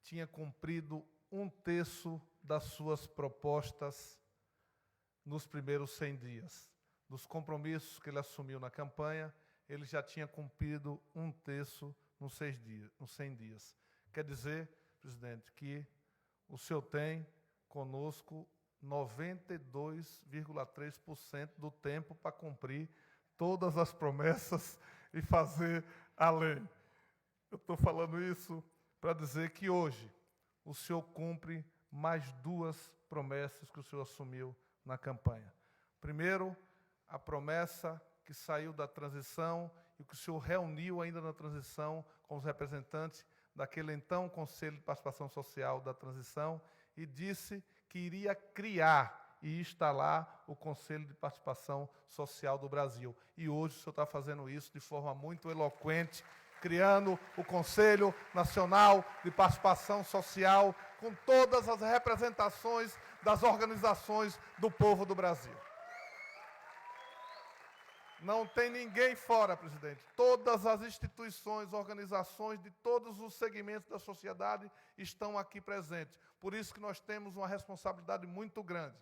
tinha cumprido 1/3 das suas propostas nos primeiros 100 dias. Dos compromissos que ele assumiu na campanha, ele já tinha cumprido 1/3 nos 100 dias. Quer dizer, presidente, que o senhor tem conosco 92,3% do tempo para cumprir todas as promessas e fazer além. Eu estou falando isso para dizer que hoje o senhor cumpre mais 2 promessas que o senhor assumiu na campanha. Primeiro, a promessa que saiu da transição e que o senhor reuniu ainda na transição com os representantes daquele então Conselho de Participação Social da Transição e disse que iria criar e instalar o Conselho de Participação Social do Brasil. E hoje o senhor está fazendo isso de forma muito eloquente, criando o Conselho Nacional de Participação Social com todas as representações das organizações do povo do Brasil. Não tem ninguém fora, presidente. Todas as instituições, organizações de todos os segmentos da sociedade estão aqui presentes. Por isso que nós temos uma responsabilidade muito grande.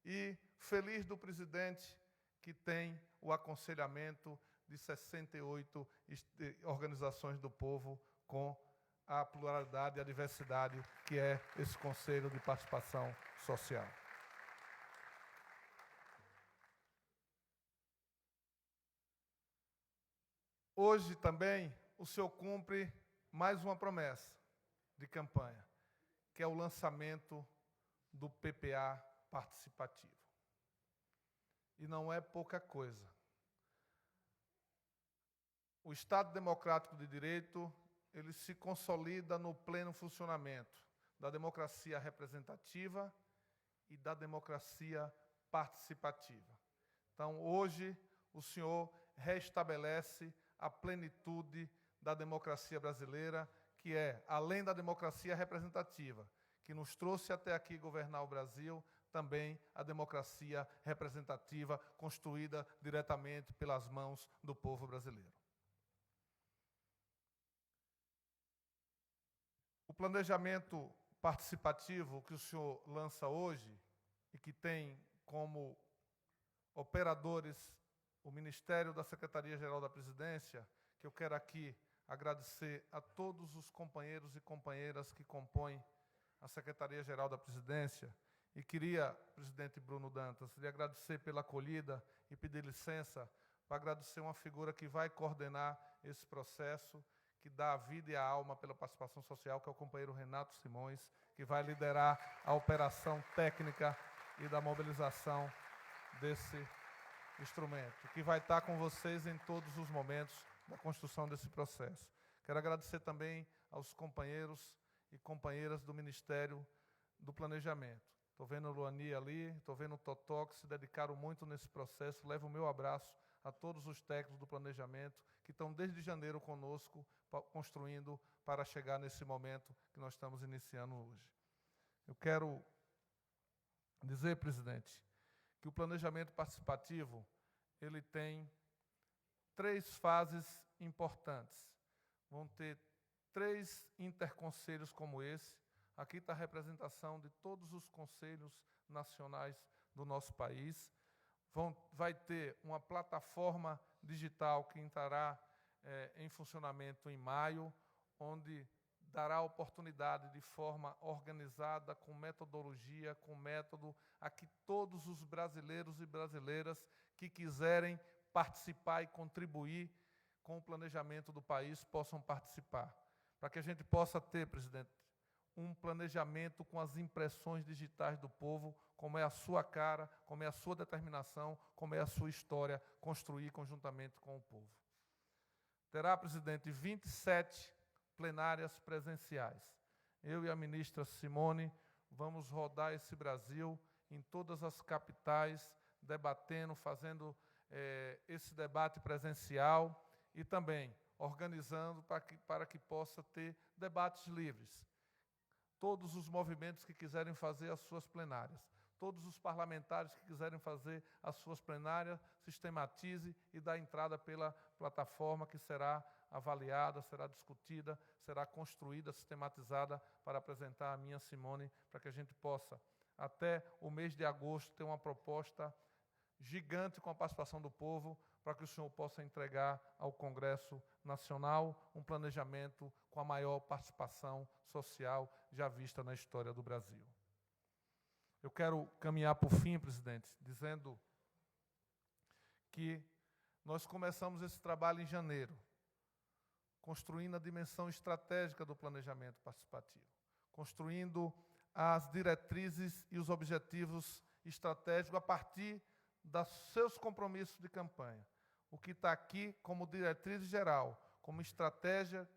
E feliz do presidente que tem o aconselhamento de 68 organizações do povo com a pluralidade e a diversidade que é esse Conselho de Participação Social. Hoje também o senhor cumpre mais uma promessa de campanha, que é o lançamento do PPA participativo. E não é pouca coisa. O Estado Democrático de Direito, ele se consolida no pleno funcionamento da democracia representativa e da democracia participativa. Então, hoje, o senhor restabelece a plenitude da democracia brasileira, que é, além da democracia representativa, que nos trouxe até aqui governar o Brasil, também a democracia representativa construída diretamente pelas mãos do povo brasileiro. O planejamento participativo que o senhor lança hoje e que tem como operadores o Ministério da Secretaria-Geral da Presidência, que eu quero aqui agradecer a todos os companheiros e companheiras que compõem a Secretaria-Geral da Presidência, e queria, presidente Bruno Dantas, lhe agradecer pela acolhida e pedir licença para agradecer uma figura que vai coordenar esse processo, que dá a vida e a alma pela participação social, que é o companheiro Renato Simões, que vai liderar a operação técnica e da mobilização desse instrumento, que vai estar com vocês em todos os momentos da construção desse processo. Quero agradecer também aos companheiros e companheiras do Ministério do Planejamento. Estou vendo a Luani ali, estou vendo o Totó, que se dedicaram muito nesse processo. Levo o meu abraço a todos os técnicos do planejamento que estão desde janeiro conosco, construindo para chegar nesse momento que nós estamos iniciando hoje. Eu quero dizer, presidente, que o planejamento participativo ele tem 3 fases importantes. Vão ter 3 interconselhos como esse. Aqui está a representação de todos os conselhos nacionais do nosso país. Vai ter uma plataforma digital que entrará em funcionamento em maio, onde dará oportunidade de forma organizada, com metodologia, com método, a que todos os brasileiros e brasileiras que quiserem participar e contribuir com o planejamento do país possam participar. Para que a gente possa ter, presidente, um planejamento com as impressões digitais do povo, como é a sua cara, como é a sua determinação, como é a sua história, construir conjuntamente com o povo. Terá, presidente, 27 plenárias presenciais. Eu e a ministra Simone vamos rodar esse Brasil em todas as capitais, debatendo, fazendo esse debate presencial e também organizando para que possa ter debates livres. Todos os movimentos que quiserem fazer as suas plenárias, todos os parlamentares que quiserem fazer as suas plenárias, sistematize e dá entrada pela plataforma que será avaliada, será discutida, será construída, sistematizada para apresentar a minha Simone, para que a gente possa, até o mês de agosto, ter uma proposta gigante com a participação do povo, para que o senhor possa entregar ao Congresso Nacional um planejamento com a maior participação social já vista na história do Brasil. Eu quero caminhar por fim, presidente, dizendo que nós começamos esse trabalho em janeiro, construindo a dimensão estratégica do planejamento participativo, construindo as diretrizes e os objetivos estratégicos a partir dos seus compromissos de campanha. O que está aqui como diretriz geral, como estratégia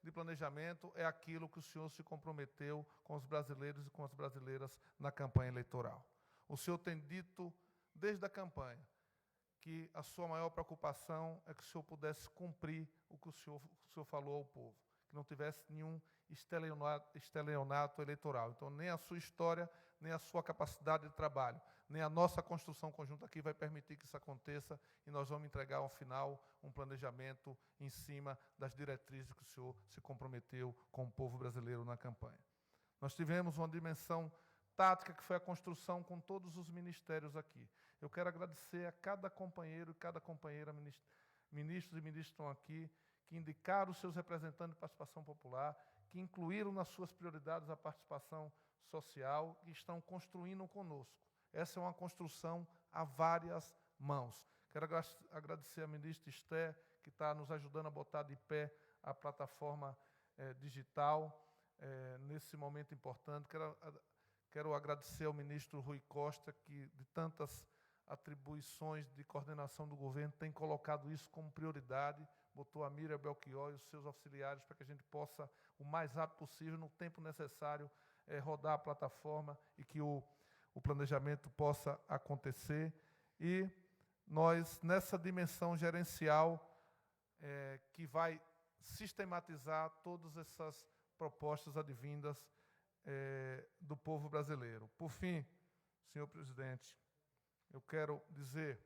de planejamento, é aquilo que o senhor se comprometeu com os brasileiros e com as brasileiras na campanha eleitoral. O senhor tem dito, desde a campanha, que a sua maior preocupação é que o senhor pudesse cumprir o que o senhor falou ao povo, que não tivesse nenhum estelionato eleitoral. Então, nem a sua história, nem a sua capacidade de trabalho, nem a nossa construção conjunta aqui vai permitir que isso aconteça, e nós vamos entregar, ao final, um planejamento em cima das diretrizes que o senhor se comprometeu com o povo brasileiro na campanha. Nós tivemos uma dimensão tática, que foi a construção com todos os ministérios aqui. Eu quero agradecer a cada companheiro e cada companheira, ministros e ministras estão aqui, que indicaram os seus representantes de participação popular, que incluíram nas suas prioridades a participação social, que estão construindo conosco. Essa é uma construção a várias mãos. Quero agradecer a ministra Esther, que está nos ajudando a botar de pé a plataforma digital nesse momento importante. Quero agradecer ao ministro Rui Costa, que, de tantas atribuições de coordenação do governo, tem colocado isso como prioridade, botou a Miriam Belchior e os seus auxiliares para que a gente possa, o mais rápido possível, no tempo necessário, rodar a plataforma e que o planejamento possa acontecer. E nós, nessa dimensão gerencial, que vai sistematizar todas essas propostas advindas do povo brasileiro. Por fim, senhor presidente, eu quero dizer,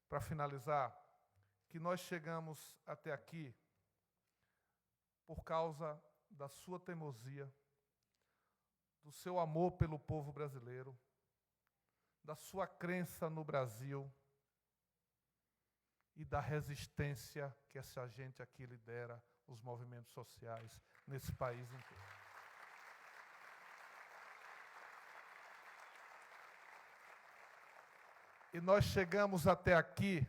para finalizar, que nós chegamos até aqui por causa da sua teimosia, do seu amor pelo povo brasileiro, da sua crença no Brasil e da resistência que essa gente aqui lidera, os movimentos sociais nesse país inteiro. E nós chegamos até aqui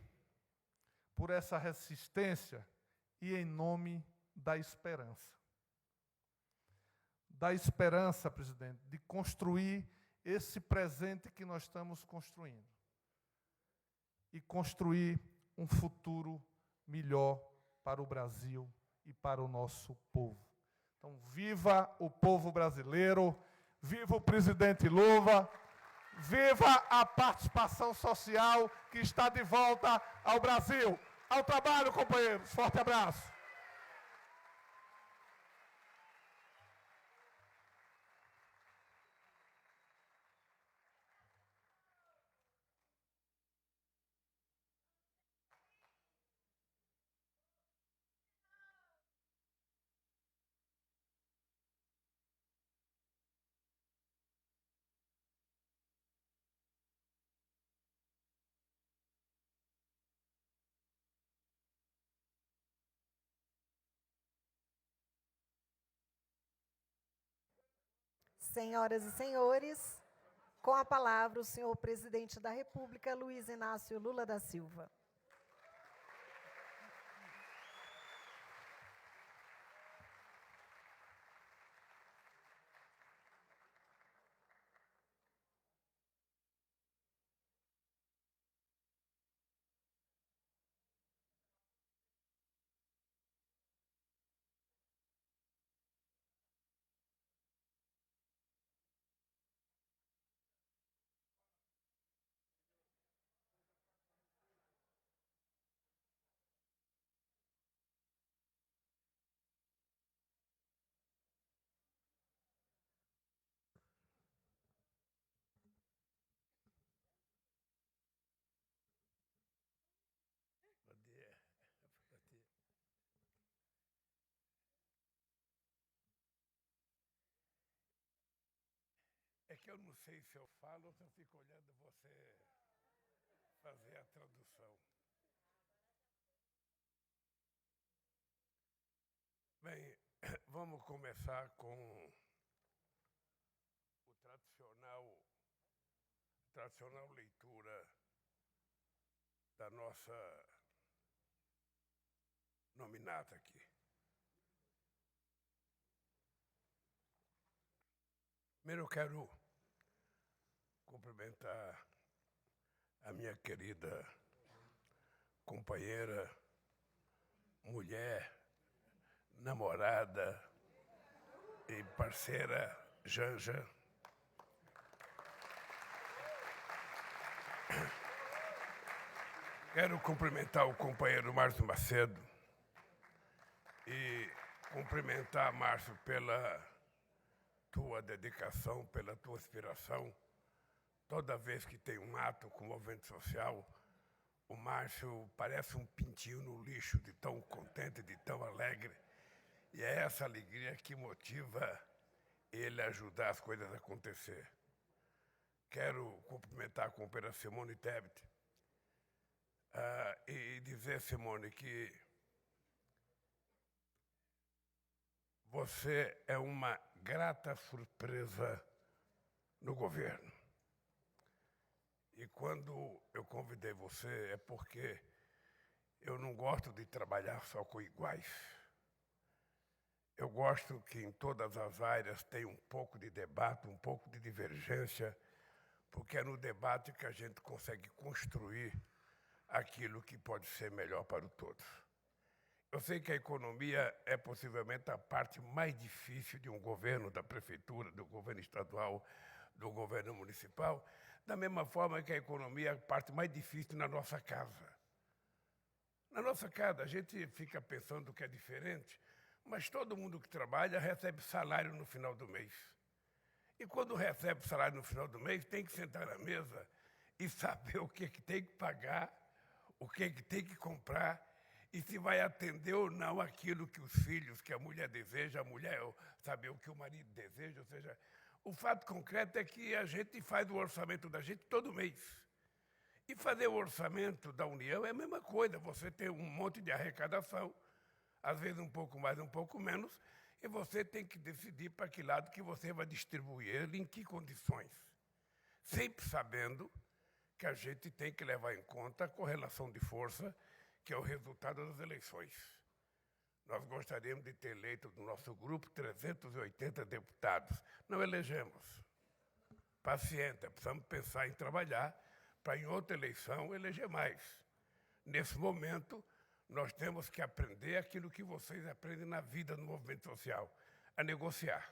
por essa resistência e em nome da esperança. Da esperança, presidente, de construir esse presente que nós estamos construindo. E construir um futuro melhor para o Brasil e para o nosso povo. Então, viva o povo brasileiro, viva o presidente Lula, viva a participação social que está de volta ao Brasil. Ao trabalho, companheiros. Forte abraço. Senhoras e senhores, com a palavra o senhor presidente da República, Luiz Inácio Lula da Silva. que eu não sei se eu falo ou se eu fico olhando você fazer a tradução. Bem, vamos começar com a tradicional leitura da nossa nominata aqui. Primeiro eu quero cumprimentar a minha querida companheira, mulher, namorada e parceira Janja. Quero cumprimentar o companheiro Márcio Macedo e cumprimentar, Márcio, pela tua dedicação, pela tua inspiração. Toda vez que tem um ato com movimento social, o Márcio parece um pintinho no lixo, de tão contente, de tão alegre. E é essa alegria que motiva ele a ajudar as coisas a acontecer. Quero cumprimentar a companheira Simone Tebet e dizer, Simone, que você é uma grata surpresa no governo. E quando eu convidei você é porque eu não gosto de trabalhar só com iguais. Eu gosto que em todas as áreas tenha um pouco de debate, um pouco de divergência, porque é no debate que a gente consegue construir aquilo que pode ser melhor para o todos. Eu sei que a economia é possivelmente a parte mais difícil de um governo, da prefeitura, do governo estadual, do governo municipal, da mesma forma que a economia é a parte mais difícil na nossa casa. Na nossa casa, a gente fica pensando que é diferente, mas todo mundo que trabalha recebe salário no final do mês. E quando recebe salário no final do mês, tem que sentar na mesa e saber o que tem que pagar, o que tem que comprar, e se vai atender ou não aquilo que os filhos, que a mulher deseja, a mulher saber o que o marido deseja, ou seja, o fato concreto é que a gente faz o orçamento da gente todo mês. E fazer o orçamento da União é a mesma coisa, você tem um monte de arrecadação, às vezes um pouco mais, um pouco menos, e você tem que decidir para que lado que você vai distribuir ele, em que condições. Sempre sabendo que a gente tem que levar em conta a correlação de força, que é o resultado das eleições. Nós gostaríamos de ter eleito do nosso grupo 380 deputados. Não elegemos. Paciência, precisamos pensar em trabalhar para, em outra eleição, eleger mais. Nesse momento, nós temos que aprender aquilo que vocês aprendem na vida, no movimento social, a negociar.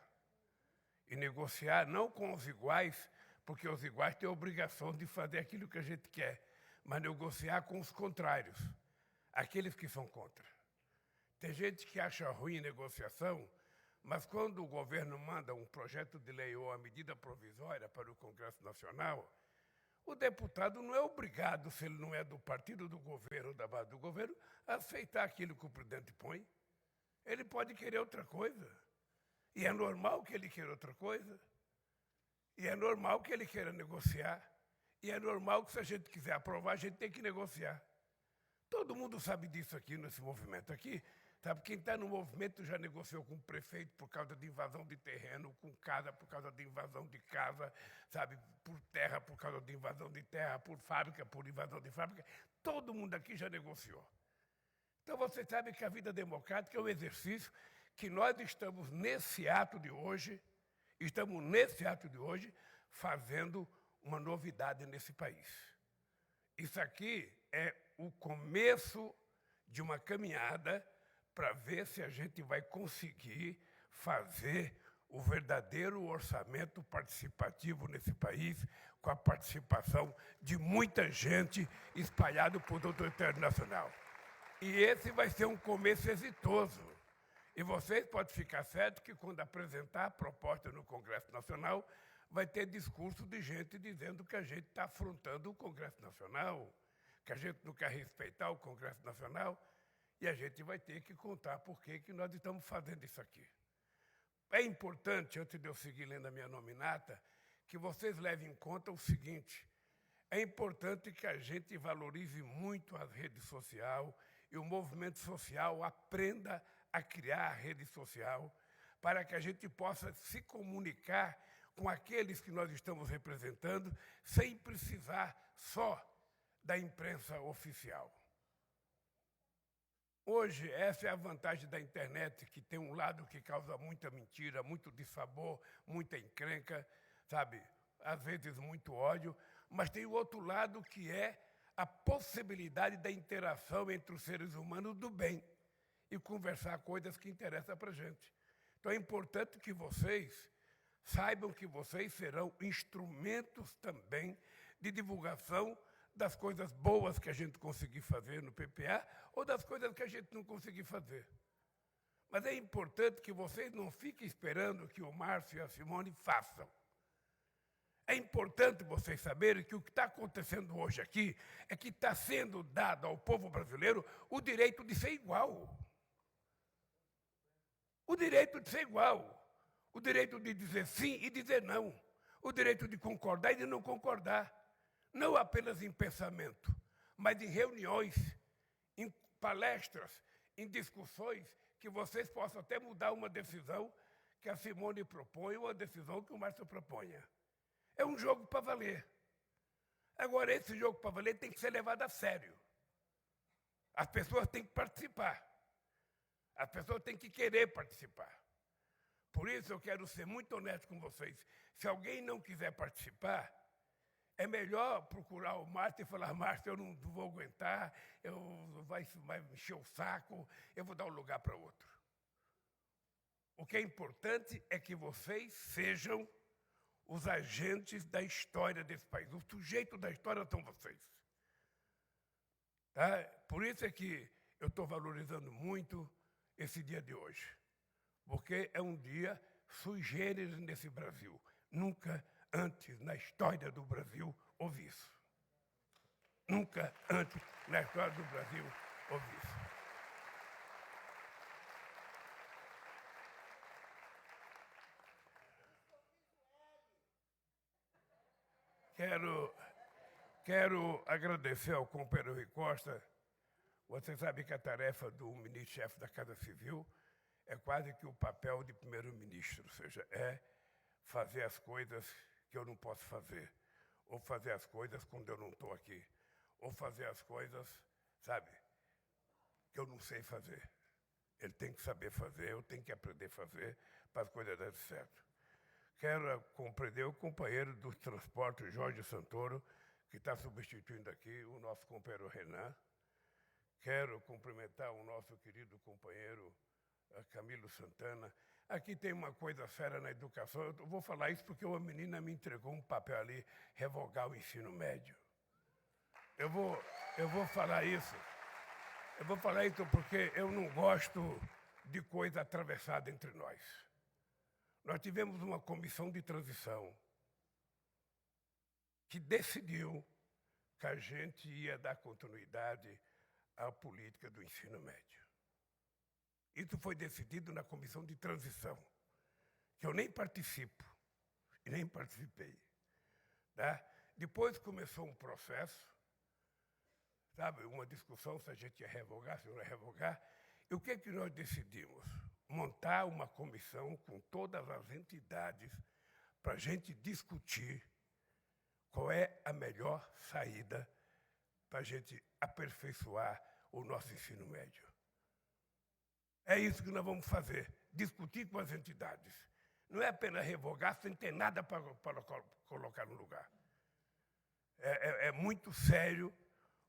E negociar não com os iguais, porque os iguais têm a obrigação de fazer aquilo que a gente quer, mas negociar com os contrários, aqueles que são contra. Tem gente que acha ruim negociação, mas quando o governo manda um projeto de lei ou uma medida provisória para o Congresso Nacional, o deputado não é obrigado, se ele não é do partido do governo ou da base do governo, a aceitar aquilo que o presidente põe. Ele pode querer outra coisa. E é normal que ele queira outra coisa. E é normal que ele queira negociar. E é normal que, se a gente quiser aprovar, a gente tem que negociar. Todo mundo sabe disso aqui, nesse movimento aqui. Sabe, quem está no movimento já negociou com o prefeito por causa de invasão de terreno, com casa por causa de invasão de casa, sabe, por terra por causa de invasão de terra, por fábrica, por invasão de fábrica. Todo mundo aqui já negociou. Então você sabe que a vida democrática é um exercício que nós estamos nesse ato de hoje, fazendo uma novidade nesse país. Isso aqui é o começo de uma caminhada para ver se a gente vai conseguir fazer o verdadeiro orçamento participativo nesse país, com a participação de muita gente espalhada por todo o território nacional. E esse vai ser um começo exitoso. E vocês podem ficar certos que, quando apresentar a proposta no Congresso Nacional, vai ter discurso de gente dizendo que a gente está afrontando o Congresso Nacional, que a gente não quer respeitar o Congresso Nacional, e a gente vai ter que contar por que nós estamos fazendo isso aqui. É importante, antes de eu seguir lendo a minha nominata, que vocês levem em conta o seguinte: é importante que a gente valorize muito a rede social e o movimento social aprenda a criar a rede social para que a gente possa se comunicar com aqueles que nós estamos representando sem precisar só da imprensa oficial. Hoje, essa é a vantagem da internet, que tem um lado que causa muita mentira, muito dissabor, muita encrenca, sabe? Às vezes muito ódio, mas tem o outro lado que é a possibilidade da interação entre os seres humanos do bem e conversar coisas que interessam para a gente. Então é importante que vocês saibam que vocês serão instrumentos também de divulgação das coisas boas que a gente conseguir fazer no PPA ou das coisas que a gente não conseguir fazer. Mas é importante que vocês não fiquem esperando que o Márcio e a Simone façam. É importante vocês saberem que o que está acontecendo hoje aqui é que está sendo dado ao povo brasileiro o direito de ser igual. O direito de ser igual. O direito de dizer sim e dizer não. O direito de concordar e de não concordar. Não apenas em pensamento, mas em reuniões, em palestras, em discussões, que vocês possam até mudar uma decisão que a Simone propõe ou uma decisão que o Márcio proponha. É um jogo para valer. Agora, esse jogo para valer tem que ser levado a sério. As pessoas têm que participar. As pessoas têm que querer participar. Por isso, eu quero ser muito honesto com vocês. Se alguém não quiser participar, é melhor procurar o Márcio e falar: Márcio, eu não vou aguentar, vai me encher o saco, eu vou dar um lugar para outro. O que é importante é que vocês sejam os agentes da história desse país. O sujeito da história são vocês. Tá? Por isso é que eu estou valorizando muito esse dia de hoje. Porque é um dia sui generis nesse Brasil. Nunca antes na história do Brasil houve isso. Nunca antes na história do Brasil houve isso. Quero agradecer ao companheiro Rui Costa. Você sabe que a tarefa do ministro-chefe da Casa Civil é quase que o papel de primeiro-ministro, ou seja, é fazer as coisas que eu não posso fazer, ou fazer as coisas quando eu não estou aqui, ou fazer as coisas, sabe, que eu não sei fazer. Ele tem que saber fazer, eu tenho que aprender a fazer para as coisas darem certo. Quero compreender o companheiro dos transportes, Jorge Santoro, que está substituindo aqui o nosso companheiro Renan. Quero cumprimentar o nosso querido companheiro Camilo Santana. Aqui tem uma coisa séria na educação. Eu vou falar isso porque uma menina me entregou um papel ali, revogar o ensino médio. Eu vou falar isso. Eu vou falar isso porque eu não gosto de coisa atravessada entre nós. Nós tivemos uma comissão de transição que decidiu que a gente ia dar continuidade à política do ensino médio. Isso foi decidido na comissão de transição, que eu nem participo, e nem participei. Tá? Depois começou um processo, sabe, uma discussão se a gente ia revogar, se não ia revogar. E o que nós decidimos? Montar uma comissão com todas as entidades para a gente discutir qual é a melhor saída para a gente aperfeiçoar o nosso ensino médio. É isso que nós vamos fazer, discutir com as entidades. Não é apenas revogar sem ter nada para colocar no lugar. É muito sério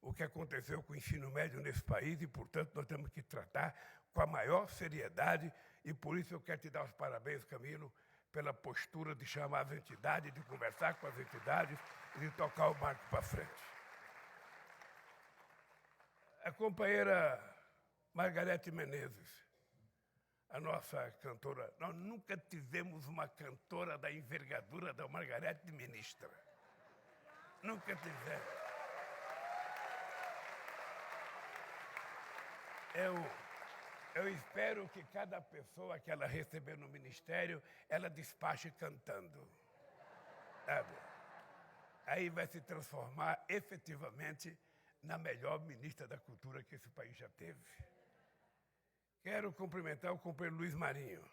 o que aconteceu com o ensino médio nesse país e, portanto, nós temos que tratar com a maior seriedade e, por isso, eu quero te dar os parabéns, Camilo, pela postura de chamar as entidades, de conversar com as entidades e de tocar o barco para frente. A companheira Margarete Menezes, a nossa cantora, nós nunca tivemos uma cantora da envergadura da Margarete ministra. Nunca tivemos. Eu espero que cada pessoa que ela receber no ministério, ela despache cantando. sabe? Aí vai se transformar efetivamente na melhor ministra da Cultura que esse país já teve. Quero cumprimentar o companheiro Luiz Marinho.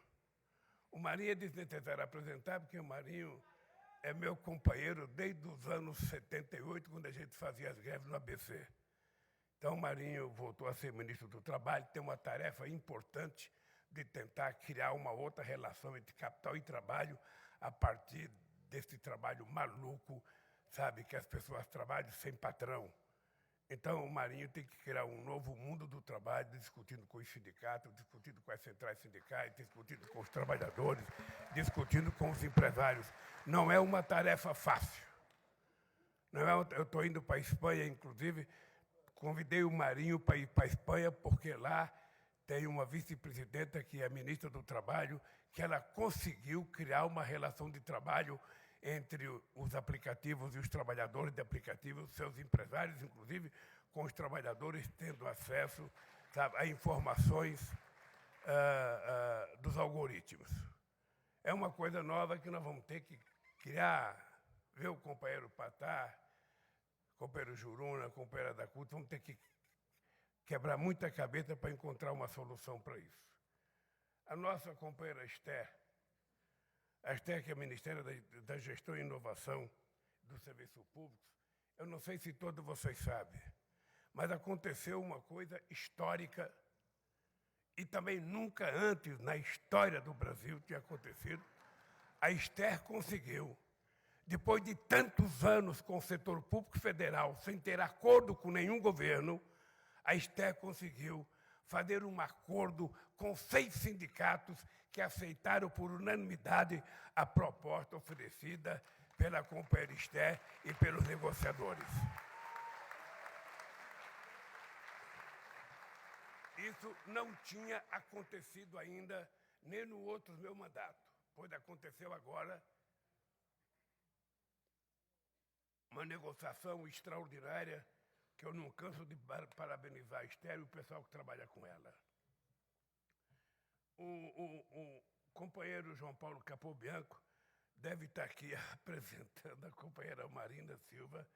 O Marinho é desnecessário apresentar, porque o Marinho é meu companheiro desde os anos 78, quando a gente fazia as greves no ABC. Então, o Marinho voltou a ser ministro do Trabalho, tem uma tarefa importante de tentar criar uma outra relação entre capital e trabalho a partir desse trabalho maluco, sabe, que as pessoas trabalham sem patrão. Então, o Marinho tem que criar um novo mundo do trabalho, discutindo com os sindicatos, discutindo com as centrais sindicais, discutindo com os trabalhadores, discutindo com os empresários. Não é uma tarefa fácil. Eu estou indo para a Espanha, inclusive, convidei o Marinho para ir para a Espanha, porque lá tem uma vice-presidenta que é ministra do Trabalho, que ela conseguiu criar uma relação de trabalho entre os aplicativos e os trabalhadores de aplicativos, seus empresários, inclusive, com os trabalhadores tendo acesso, sabe, a informações dos algoritmos. É uma coisa nova que nós vamos ter que criar, ver o companheiro Patá, companheiro Juruna, companheira da CUT, vamos ter que quebrar muita cabeça para encontrar uma solução para isso. A nossa companheira Esther, a Esther, que é Ministério da Gestão e Inovação do Serviço Público, eu não sei se todos vocês sabem, mas aconteceu uma coisa histórica e também nunca antes na história do Brasil tinha acontecido. A Esther conseguiu, depois de tantos anos com o setor público federal, sem ter acordo com nenhum governo, a Esther conseguiu fazer um acordo com 6 sindicatos que aceitaram por unanimidade a proposta oferecida pela companheira Esther e pelos negociadores. Isso não tinha acontecido ainda nem no outro meu mandato, pois aconteceu agora uma negociação extraordinária que eu não canso de parabenizar a Esther e o pessoal que trabalha com ela. O companheiro João Paulo Capobianco deve estar aqui apresentando a companheira Marina Silva,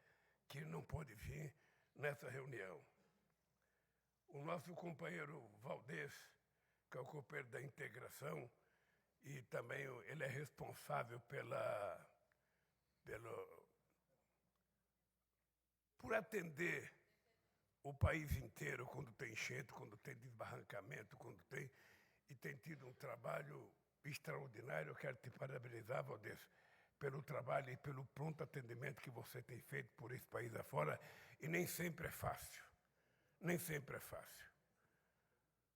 que não pôde vir nessa reunião. O nosso companheiro Valdez, que é o companheiro da integração, e também ele é responsável por atender o país inteiro quando tem enchente, quando tem desbarrancamento, e tem tido um trabalho extraordinário. Eu quero te parabenizar, Valdez, pelo trabalho e pelo pronto atendimento que você tem feito por esse país afora, e nem sempre é fácil. Nem sempre é fácil.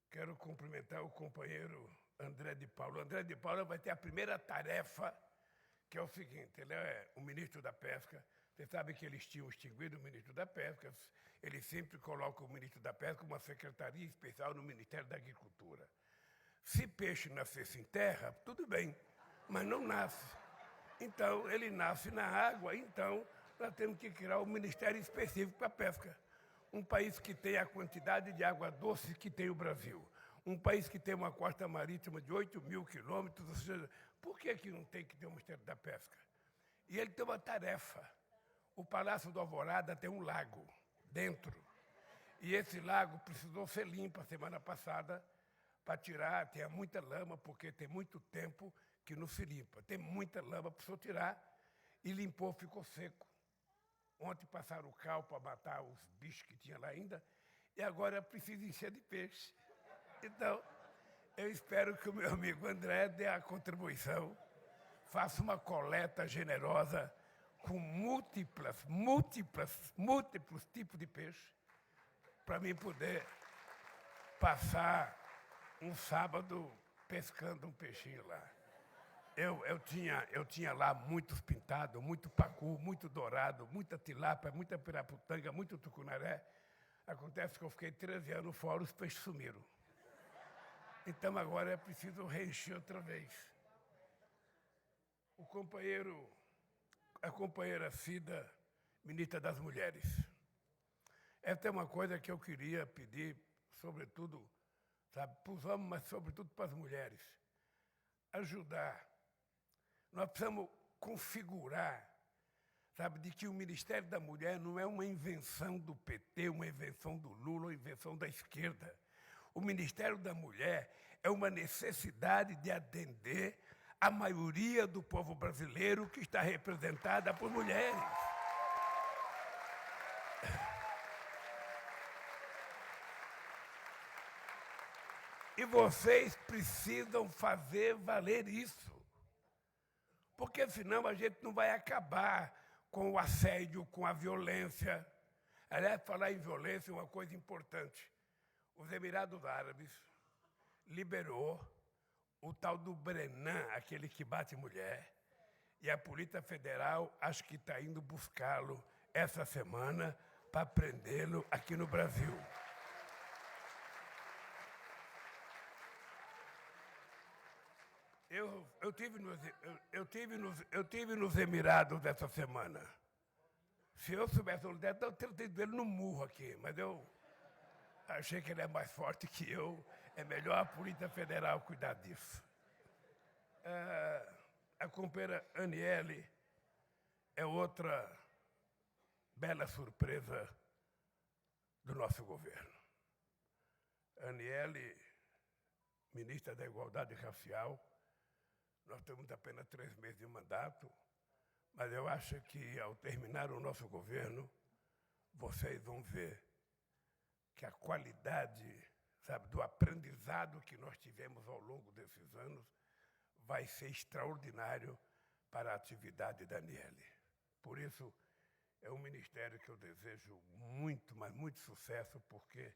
Quero cumprimentar o companheiro André de Paula. André de Paula vai ter a primeira tarefa, que é o seguinte: ele é o ministro da Pesca. Você sabe que eles tinham extinguido o ministro da Pesca. Eles sempre colocam o ministro da Pesca uma secretaria especial no Ministério da Agricultura. Se peixe nascesse em terra, tudo bem, mas não nasce. Então, ele nasce na água, então nós temos que criar um ministério específico para a pesca. Um país que tem a quantidade de água doce que tem o Brasil. Um país que tem uma costa marítima de 8.000 quilômetros, ou seja, por que não tem que ter um Ministério da Pesca? E ele tem uma tarefa. O Palácio do Alvorada tem um lago dentro. E esse lago precisou ser limpo a semana passada para tirar, tem muita lama, porque tem muito tempo que não se limpa. Tem muita lama, precisou tirar e limpou, ficou seco. Ontem passaram o cal para matar os bichos que tinha lá ainda, e agora precisa encher de peixe. Então, eu espero que o meu amigo André dê a contribuição, faça uma coleta generosa com múltiplos tipos de peixe, para mim poder passar um sábado pescando um peixinho lá. Eu tinha lá muitos pintados, muito pacu, muito dourado, muita tilápia, muita piraputanga, muito tucunaré. Acontece que eu fiquei 13 anos fora, os peixes sumiram. Então agora é preciso reencher outra vez. A companheira Cida, ministra das Mulheres. Essa é uma coisa que eu queria pedir, sobretudo, sabe, para os homens, mas sobretudo para as mulheres. Ajudar. Nós precisamos configurar sabe, de que o Ministério da Mulher não é uma invenção do PT, uma invenção do Lula, uma invenção da esquerda. O Ministério da Mulher é uma necessidade de atender a maioria do povo brasileiro que está representada por mulheres. E vocês precisam fazer valer isso. Porque senão a gente não vai acabar com o assédio, com a violência. Aliás, falar em violência é uma coisa importante. Os Emirados Árabes liberou o tal do Brenan, aquele que bate mulher, e a Polícia Federal acho que está indo buscá-lo essa semana para prendê-lo aqui no Brasil. Eu tive nos Emirados essa semana. Se eu soubesse onde é, eu teria tido ele no murro aqui, mas eu achei que ele é mais forte que eu. É melhor a Polícia Federal cuidar disso. A companheira Aniele é outra bela surpresa do nosso governo. Aniele, ministra da Igualdade Racial, nós temos apenas 3 meses de mandato, mas eu acho que, ao terminar o nosso governo, vocês vão ver que a qualidade, sabe, do aprendizado que nós tivemos ao longo desses anos vai ser extraordinário para a atividade da Aniele. Por isso, é um ministério que eu desejo muito, mas muito sucesso, porque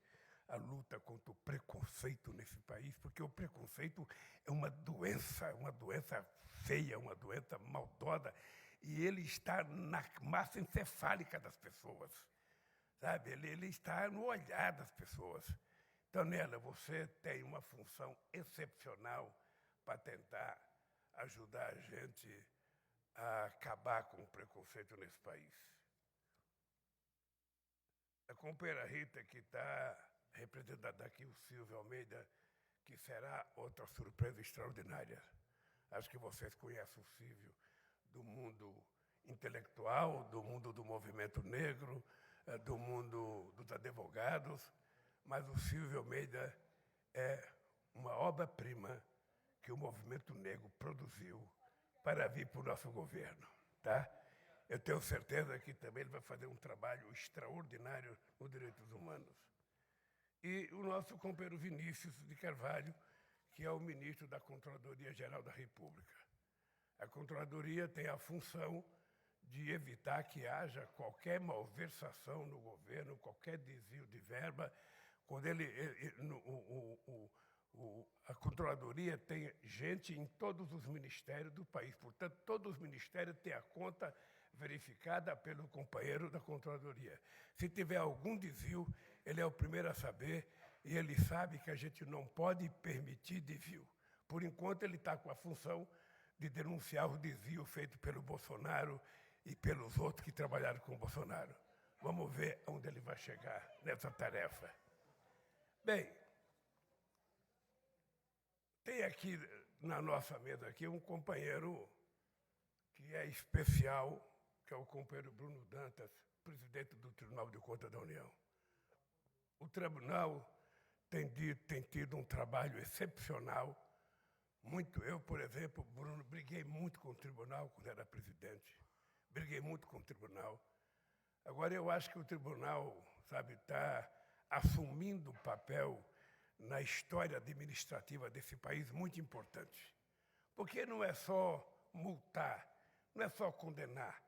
a luta contra o preconceito nesse país, porque o preconceito é uma doença feia, uma doença maldosa, e ele está na massa encefálica das pessoas, sabe? Ele está no olhar das pessoas. Então, Nela, você tem uma função excepcional para tentar ajudar a gente a acabar com o preconceito nesse país. A companheira Rita, que está representada aqui, o Silvio Almeida, que será outra surpresa extraordinária. Acho que vocês conhecem o Silvio do mundo intelectual, do mundo do movimento negro, do mundo dos advogados, mas o Silvio Almeida é uma obra-prima que o movimento negro produziu para vir para o nosso governo. Tá? Eu tenho certeza que também ele vai fazer um trabalho extraordinário nos direitos humanos. E o nosso companheiro Vinícius de Carvalho, que é o ministro da Controladoria Geral da República. A Controladoria tem a função de evitar que haja qualquer malversação no governo, qualquer desvio de verba. Quando a Controladoria tem gente em todos os ministérios do país. Portanto, todos os ministérios têm a conta verificada pelo companheiro da Controladoria. Se tiver algum desvio, ele é o primeiro a saber, e ele sabe que a gente não pode permitir desvio. Por enquanto, ele está com a função de denunciar o desvio feito pelo Bolsonaro e pelos outros que trabalharam com o Bolsonaro. Vamos ver onde ele vai chegar nessa tarefa. Bem, tem aqui na nossa mesa aqui um companheiro que é especial, que é o companheiro Bruno Dantas, presidente do Tribunal de Contas da União. O tribunal tem tido um trabalho excepcional. Eu, por exemplo, Bruno, briguei muito com o tribunal quando era presidente. Briguei muito com o tribunal. Agora, eu acho que o tribunal, sabe, está assumindo um papel na história administrativa desse país muito importante. Porque não é só multar, não é só condenar,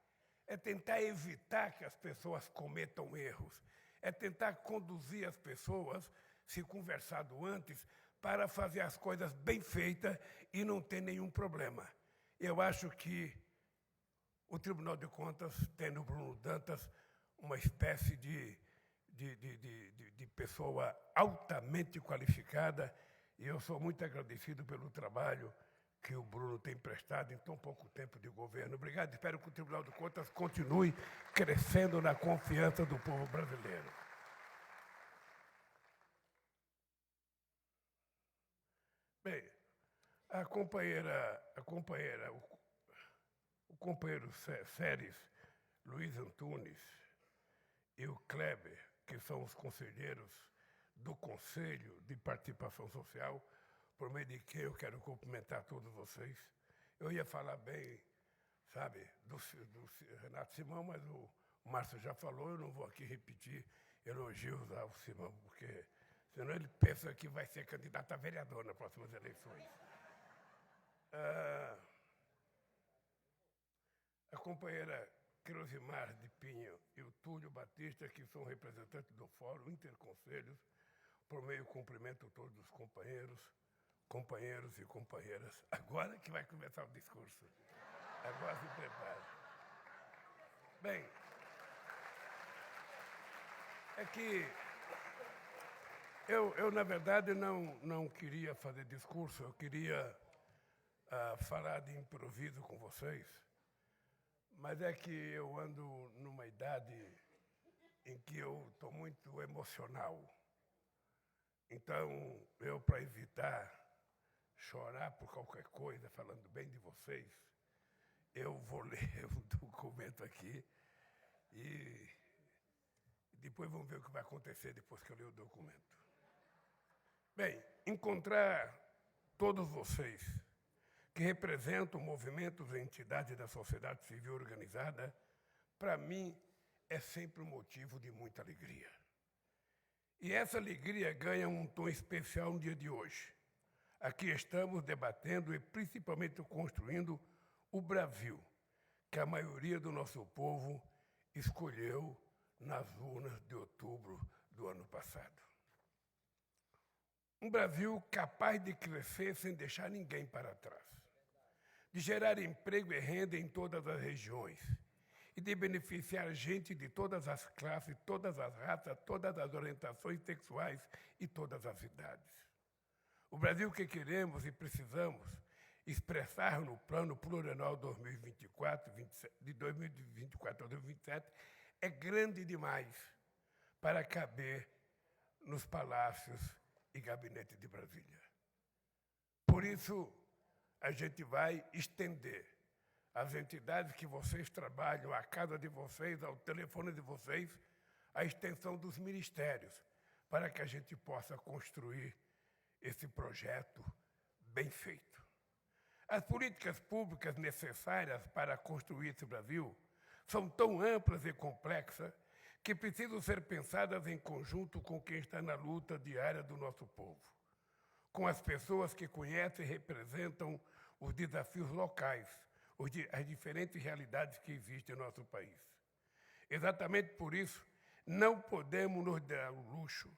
é tentar evitar que as pessoas cometam erros, é tentar conduzir as pessoas, se conversado antes, para fazer as coisas bem feitas e não ter nenhum problema. Eu acho que o Tribunal de Contas tem no Bruno Dantas uma espécie de pessoa altamente qualificada, e eu sou muito agradecido pelo trabalho que o Bruno tem prestado em tão pouco tempo de governo. Obrigado, espero que o Tribunal de Contas continue crescendo na confiança do povo brasileiro. Bem, o companheiro Séries Luiz Antunes e o Kleber, que são os conselheiros do Conselho de Participação Social, por meio de quem eu quero cumprimentar todos vocês. Eu ia falar bem, sabe, do Renato Simão, mas o Márcio já falou, eu não vou aqui repetir elogios ao Simão, porque senão ele pensa que vai ser candidato a vereador nas próximas eleições. A companheira Cruzimar de Pinho e o Túlio Batista, que são representantes do Fórum Interconselhos, por meio cumprimento todos os companheiros e companheiras. Agora que vai começar o discurso. Agora se prepare. Bem, é que eu na verdade, não queria fazer discurso, eu queria falar de improviso com vocês, mas é que eu ando numa idade em que eu estou muito emocional. Então, eu, para evitar chorar por qualquer coisa, falando bem de vocês, eu vou ler um documento aqui e depois vamos ver o que vai acontecer depois que eu ler o documento. Bem, encontrar todos vocês que representam movimentos e entidades da sociedade civil organizada, para mim, é sempre um motivo de muita alegria. E essa alegria ganha um tom especial no dia de hoje. Aqui estamos debatendo e principalmente construindo o Brasil, que a maioria do nosso povo escolheu nas urnas de outubro do ano passado. Um Brasil capaz de crescer sem deixar ninguém para trás, de gerar emprego e renda em todas as regiões e de beneficiar gente de todas as classes, todas as raças, todas as orientações sexuais e todas as idades. O Brasil que queremos e precisamos expressar no Plano Plurianual 2024, de 2024 a 2027 é grande demais para caber nos palácios e gabinetes de Brasília. Por isso, a gente vai estender às entidades que vocês trabalham, à casa de vocês, ao telefone de vocês, a extensão dos ministérios, para que a gente possa construir esse projeto bem feito. As políticas públicas necessárias para construir esse Brasil são tão amplas e complexas que precisam ser pensadas em conjunto com quem está na luta diária do nosso povo, com as pessoas que conhecem e representam os desafios locais, as diferentes realidades que existem no nosso país. Exatamente por isso, não podemos nos dar o luxo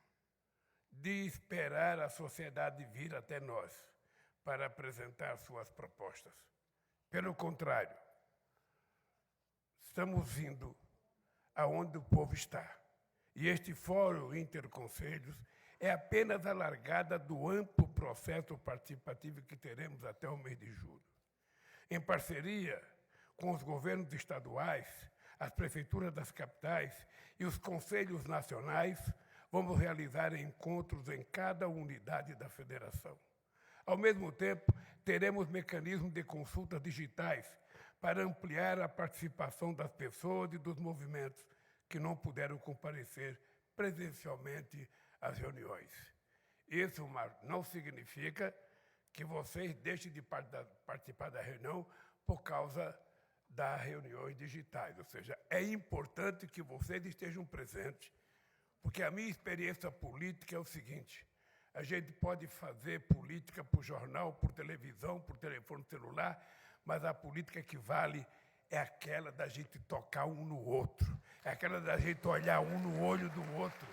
de esperar a sociedade vir até nós para apresentar suas propostas. Pelo contrário, estamos indo aonde o povo está. E este Fórum Interconselhos é apenas a largada do amplo processo participativo que teremos até o mês de julho. Em parceria com os governos estaduais, as prefeituras das capitais e os conselhos nacionais, vamos realizar encontros em cada unidade da federação. Ao mesmo tempo, teremos mecanismos de consultas digitais para ampliar a participação das pessoas e dos movimentos que não puderam comparecer presencialmente às reuniões. Isso não significa que vocês deixem de participar da reunião por causa das reuniões digitais. Ou seja, é importante que vocês estejam presentes, porque a minha experiência política é o seguinte: a gente pode fazer política por jornal, por televisão, por telefone celular, mas a política que vale é aquela da gente tocar um no outro, é aquela da gente olhar um no olho do outro.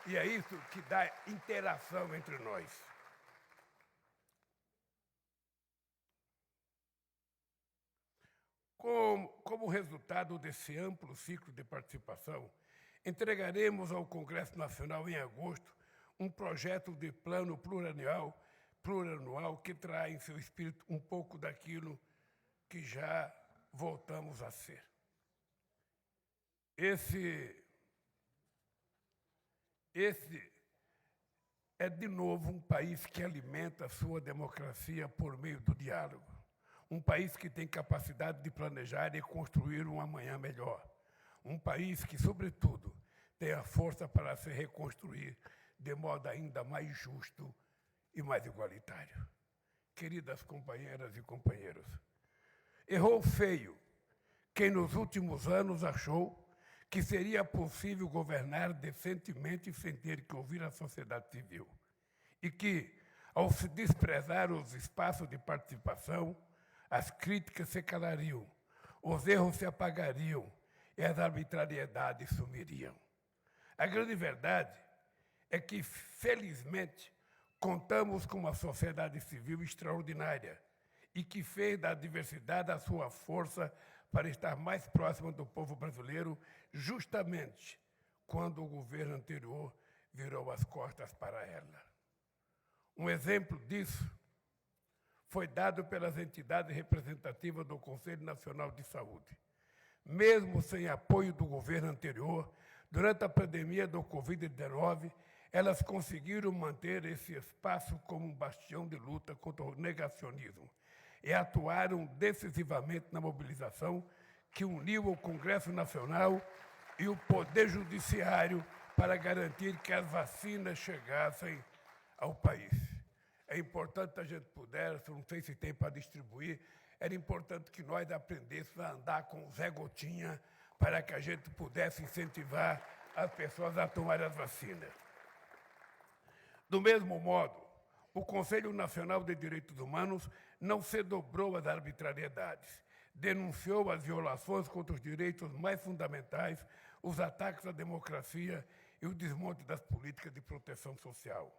E é isso que dá interação entre nós. Como resultado desse amplo ciclo de participação, entregaremos ao Congresso Nacional em agosto um projeto de plano plurianual que traz em seu espírito um pouco daquilo que já voltamos a ser. Esse é, de novo, um país que alimenta a sua democracia por meio do diálogo. Um país que tem capacidade de planejar e construir um amanhã melhor. Um país que, sobretudo, tenha força para se reconstruir de modo ainda mais justo e mais igualitário. Queridas companheiras e companheiros, errou feio quem nos últimos anos achou que seria possível governar decentemente sem ter que ouvir a sociedade civil. E que, ao se desprezar os espaços de participação, as críticas se calariam, os erros se apagariam e as arbitrariedades sumiriam. A grande verdade é que, felizmente, contamos com uma sociedade civil extraordinária e que fez da diversidade a sua força para estar mais próxima do povo brasileiro, justamente quando o governo anterior virou as costas para ela. Um exemplo disso foi dado pelas entidades representativas do Conselho Nacional de Saúde. Mesmo sem apoio do governo anterior, durante a pandemia do Covid-19, elas conseguiram manter esse espaço como um bastião de luta contra o negacionismo e atuaram decisivamente na mobilização que uniu o Congresso Nacional e o Poder Judiciário para garantir que as vacinas chegassem ao país. É importante a gente pudesse, não sei se tem para distribuir, era importante que nós aprendêssemos a andar com o Zé Gotinha para que a gente pudesse incentivar as pessoas a tomarem as vacinas. Do mesmo modo, o Conselho Nacional de Direitos Humanos não se dobrou às arbitrariedades, denunciou as violações contra os direitos mais fundamentais, os ataques à democracia e o desmonte das políticas de proteção social.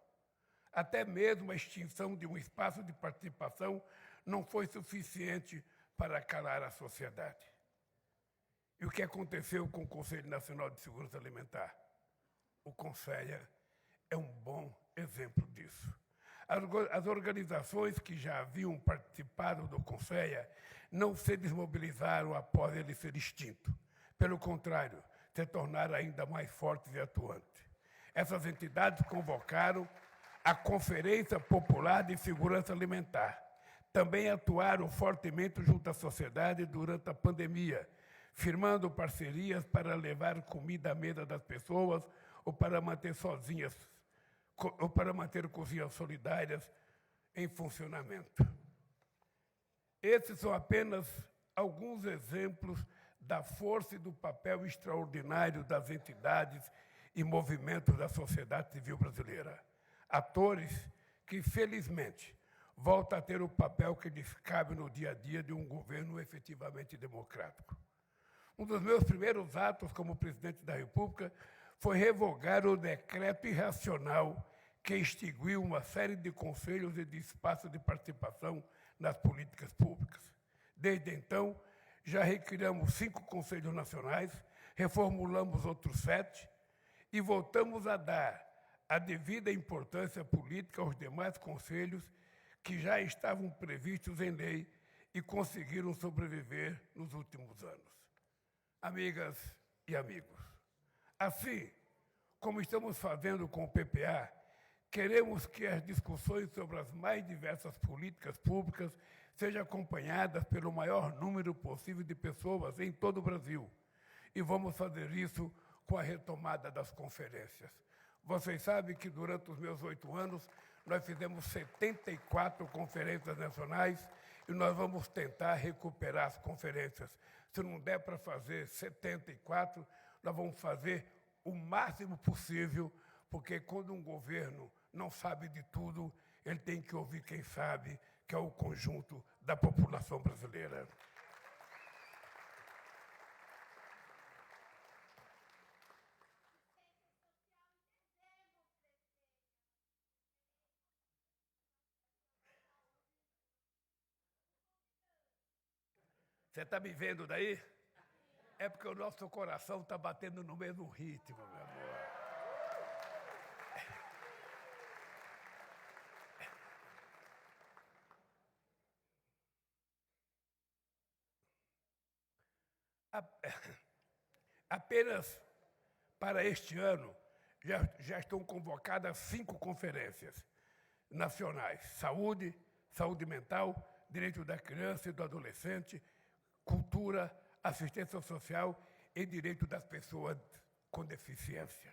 Até mesmo a extinção de um espaço de participação não foi suficiente para calar a sociedade. E o que aconteceu com o Conselho Nacional de Segurança Alimentar? O CONSEA é um bom exemplo disso. As organizações que já haviam participado do CONSEA não se desmobilizaram após ele ser extinto. Pelo contrário, se tornaram ainda mais fortes e atuantes. Essas entidades convocaram a Conferência Popular de Segurança Alimentar. Também atuaram fortemente junto à sociedade durante a pandemia, firmando parcerias para levar comida à mesa das pessoas ou para manter cozinhas solidárias em funcionamento. Esses são apenas alguns exemplos da força e do papel extraordinário das entidades e movimentos da sociedade civil brasileira. Atores que, felizmente, voltam a ter o papel que lhes cabe no dia a dia de um governo efetivamente democrático. Um dos meus primeiros atos como presidente da República foi revogar o decreto irracional que extinguiu uma série de conselhos e de espaços de participação nas políticas públicas. Desde então, já recriamos 5 conselhos nacionais, reformulamos outros 7 e voltamos a dar a devida importância política aos demais conselhos que já estavam previstos em lei e conseguiram sobreviver nos últimos anos. Amigas e amigos, assim como estamos fazendo com o PPA, queremos que as discussões sobre as mais diversas políticas públicas sejam acompanhadas pelo maior número possível de pessoas em todo o Brasil. E vamos fazer isso com a retomada das conferências. Vocês sabem que durante os meus 8 anos, nós fizemos 74 conferências nacionais e nós vamos tentar recuperar as conferências. Se não der para fazer 74, nós vamos fazer o máximo possível, porque quando um governo não sabe de tudo, ele tem que ouvir quem sabe, que é o conjunto da população brasileira. Você está me vendo daí? É porque o nosso coração está batendo no mesmo ritmo, meu amor. Apenas para este ano, já estão convocadas 5 conferências nacionais: saúde, saúde mental, direito da criança e do adolescente, cultura, assistência social e direitos das pessoas com deficiência.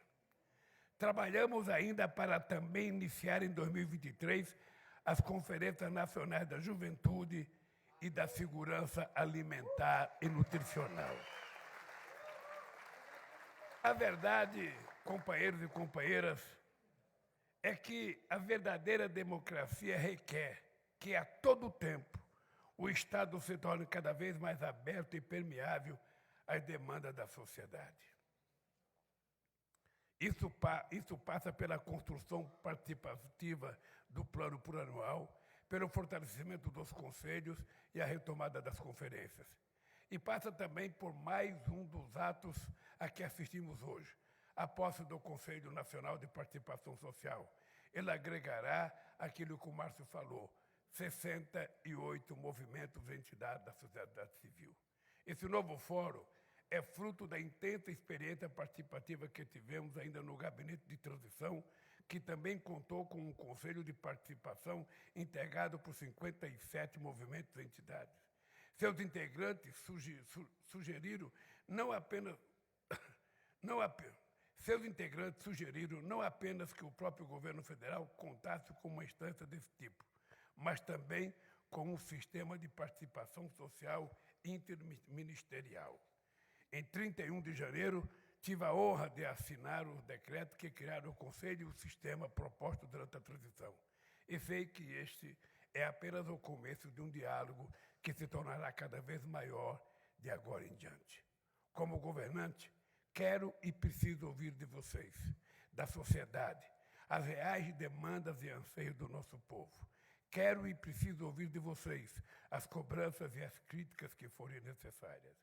Trabalhamos ainda para também iniciar em 2023 as Conferências Nacionais da Juventude e da Segurança Alimentar e Nutricional. A verdade, companheiros e companheiras, é que a verdadeira democracia requer que, a todo tempo, o Estado se torne cada vez mais aberto e permeável às demandas da sociedade. Isso passa pela construção participativa do plano plurianual, pelo fortalecimento dos conselhos e a retomada das conferências. E passa também por mais um dos atos a que assistimos hoje, a posse do Conselho Nacional de Participação Social. Ele agregará aquilo que o Márcio falou, 68 movimentos e entidades da sociedade civil. Esse novo fórum é fruto da intensa experiência participativa que tivemos ainda no Gabinete de Transição, que também contou com um Conselho de Participação integrado por 57 movimentos e entidades. Seus integrantes sugeriram não apenas que o próprio governo federal contasse com uma instância desse tipo, mas também com um sistema de participação social interministerial. Em 31 de janeiro, tive a honra de assinar os decretos que criaram o Conselho e o sistema proposto durante a transição. E sei que este é apenas o começo de um diálogo que se tornará cada vez maior de agora em diante. Como governante, quero e preciso ouvir de vocês, da sociedade, as reais demandas e anseios do nosso povo. Quero e preciso ouvir de vocês as cobranças e as críticas que forem necessárias.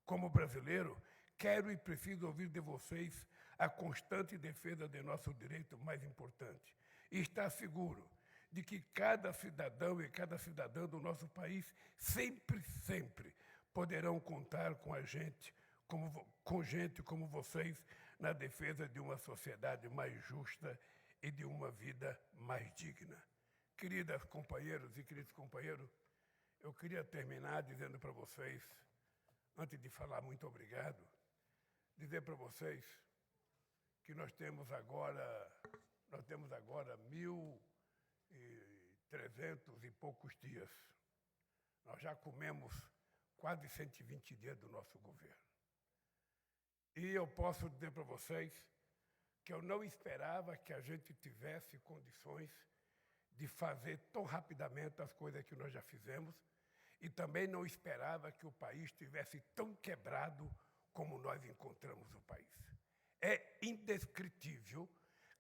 Como brasileiro, quero e preciso ouvir de vocês a constante defesa de nosso direito mais importante. E estar seguro de que cada cidadão e cada cidadã do nosso país sempre poderão contar com gente como vocês na defesa de uma sociedade mais justa e de uma vida mais digna. Queridas companheiros e queridos companheiros, eu queria terminar dizendo para vocês, antes de falar muito obrigado, dizer para vocês que nós temos agora 1.300 e poucos dias. Nós já comemos quase 120 dias do nosso governo. E eu posso dizer para vocês que eu não esperava que a gente tivesse condições de fazer tão rapidamente as coisas que nós já fizemos, e também não esperava que o país estivesse tão quebrado como nós encontramos o país. É indescritível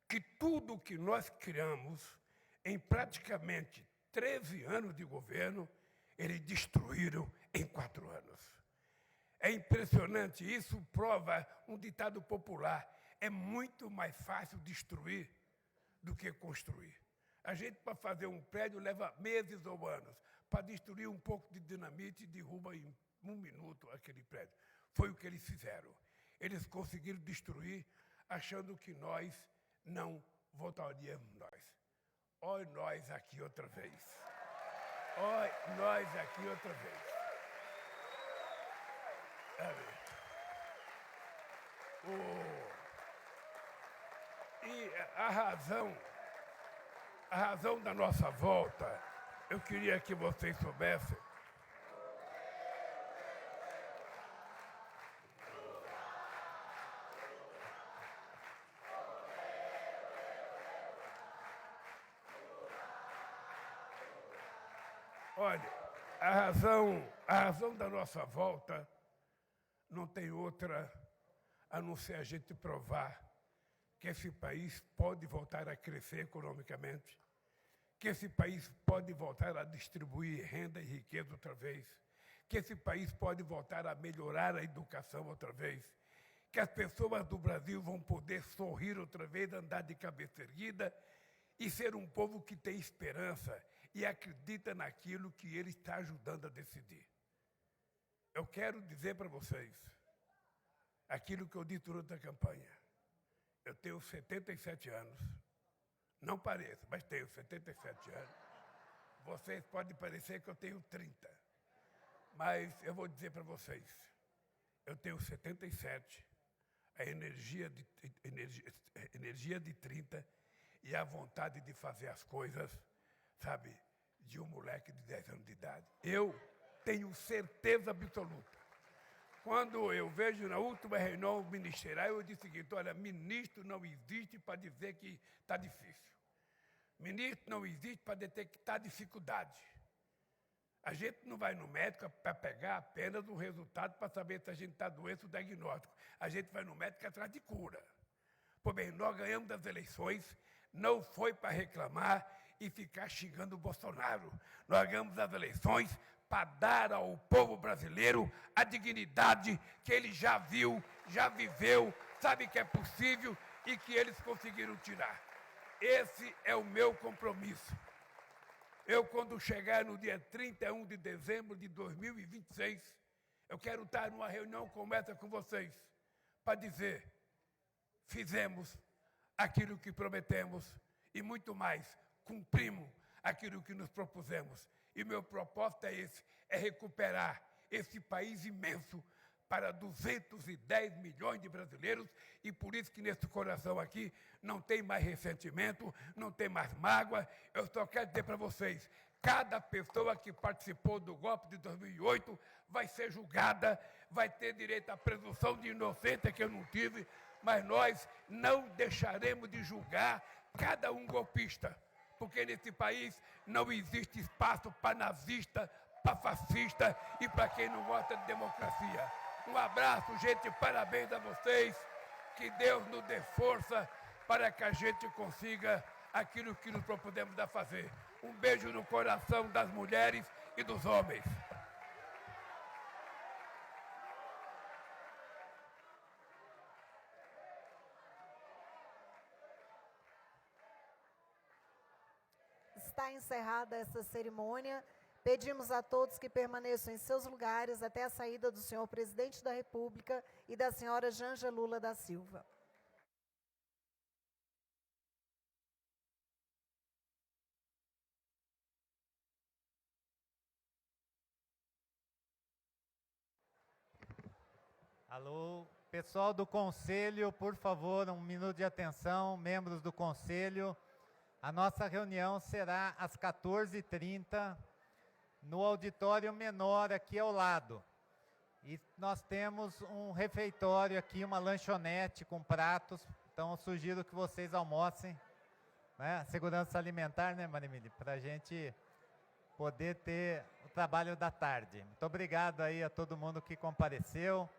que tudo que nós criamos em praticamente 13 anos de governo, eles destruíram em 4 anos. É impressionante, isso prova um ditado popular, é muito mais fácil destruir do que construir. A gente, para fazer um prédio, leva meses ou anos. Para destruir um pouco de dinamite, derruba em 1 minuto aquele prédio. Foi o que eles fizeram. Eles conseguiram destruir, achando que nós não votaríamos nós. Olha nós aqui outra vez. Olha nós aqui outra vez. E a razão da nossa volta, eu queria que vocês soubessem. Olha, a razão da nossa volta não tem outra a não ser a gente provar que esse país pode voltar a crescer economicamente, que esse país pode voltar a distribuir renda e riqueza outra vez, que esse país pode voltar a melhorar a educação outra vez, que as pessoas do Brasil vão poder sorrir outra vez, andar de cabeça erguida e ser um povo que tem esperança e acredita naquilo que ele está ajudando a decidir. Eu quero dizer para vocês aquilo que eu disse durante a campanha. Eu tenho 77 anos. Não pareço, mas tenho 77 anos. Vocês podem parecer que eu tenho 30. Mas eu vou dizer para vocês, eu tenho 77, a energia de 30 e a vontade de fazer as coisas, sabe, de um moleque de 10 anos de idade. Eu tenho certeza absoluta. Quando eu vejo na última reunião ministerial, eu disse o seguinte: olha, ministro não existe para dizer que está difícil. Ministro não existe para detectar dificuldade. A gente não vai no médico para pegar apenas o resultado para saber se a gente está doente, o diagnóstico. A gente vai no médico atrás de cura. Pois bem, nós ganhamos as eleições, não foi para reclamar e ficar xingando o Bolsonaro. Nós ganhamos as eleições para dar ao povo brasileiro a dignidade que ele já viu, já viveu, sabe que é possível e que eles conseguiram tirar. Esse é o meu compromisso. Eu, quando chegar no dia 31 de dezembro de 2026, eu quero estar numa reunião como essa com vocês, para dizer: fizemos aquilo que prometemos e muito mais, cumprimos aquilo que nos propusemos. E meu propósito é esse, é recuperar esse país imenso para 210 milhões de brasileiros, e por isso que nesse coração aqui não tem mais ressentimento, não tem mais mágoa. Eu só quero dizer para vocês, cada pessoa que participou do golpe de 2008 vai ser julgada, vai ter direito à presunção de inocência que eu não tive, mas nós não deixaremos de julgar cada um golpista, porque nesse país não existe espaço para nazista, para fascista e para quem não gosta de democracia. Um abraço, gente, parabéns a vocês, que Deus nos dê força para que a gente consiga aquilo que nos propusemos a fazer. Um beijo no coração das mulheres e dos homens. Está encerrada essa cerimônia. Pedimos a todos que permaneçam em seus lugares até a saída do senhor presidente da República e da senhora Janja Lula da Silva. Alô, pessoal do Conselho, por favor, um minuto de atenção, membros do Conselho. A nossa reunião será às 14h30, no auditório menor aqui ao lado. E nós temos um refeitório aqui, uma lanchonete com pratos, então eu sugiro que vocês almocem, né? Segurança alimentar, né, Marimili? Para a gente poder ter o trabalho da tarde. Muito obrigado aí a todo mundo que compareceu.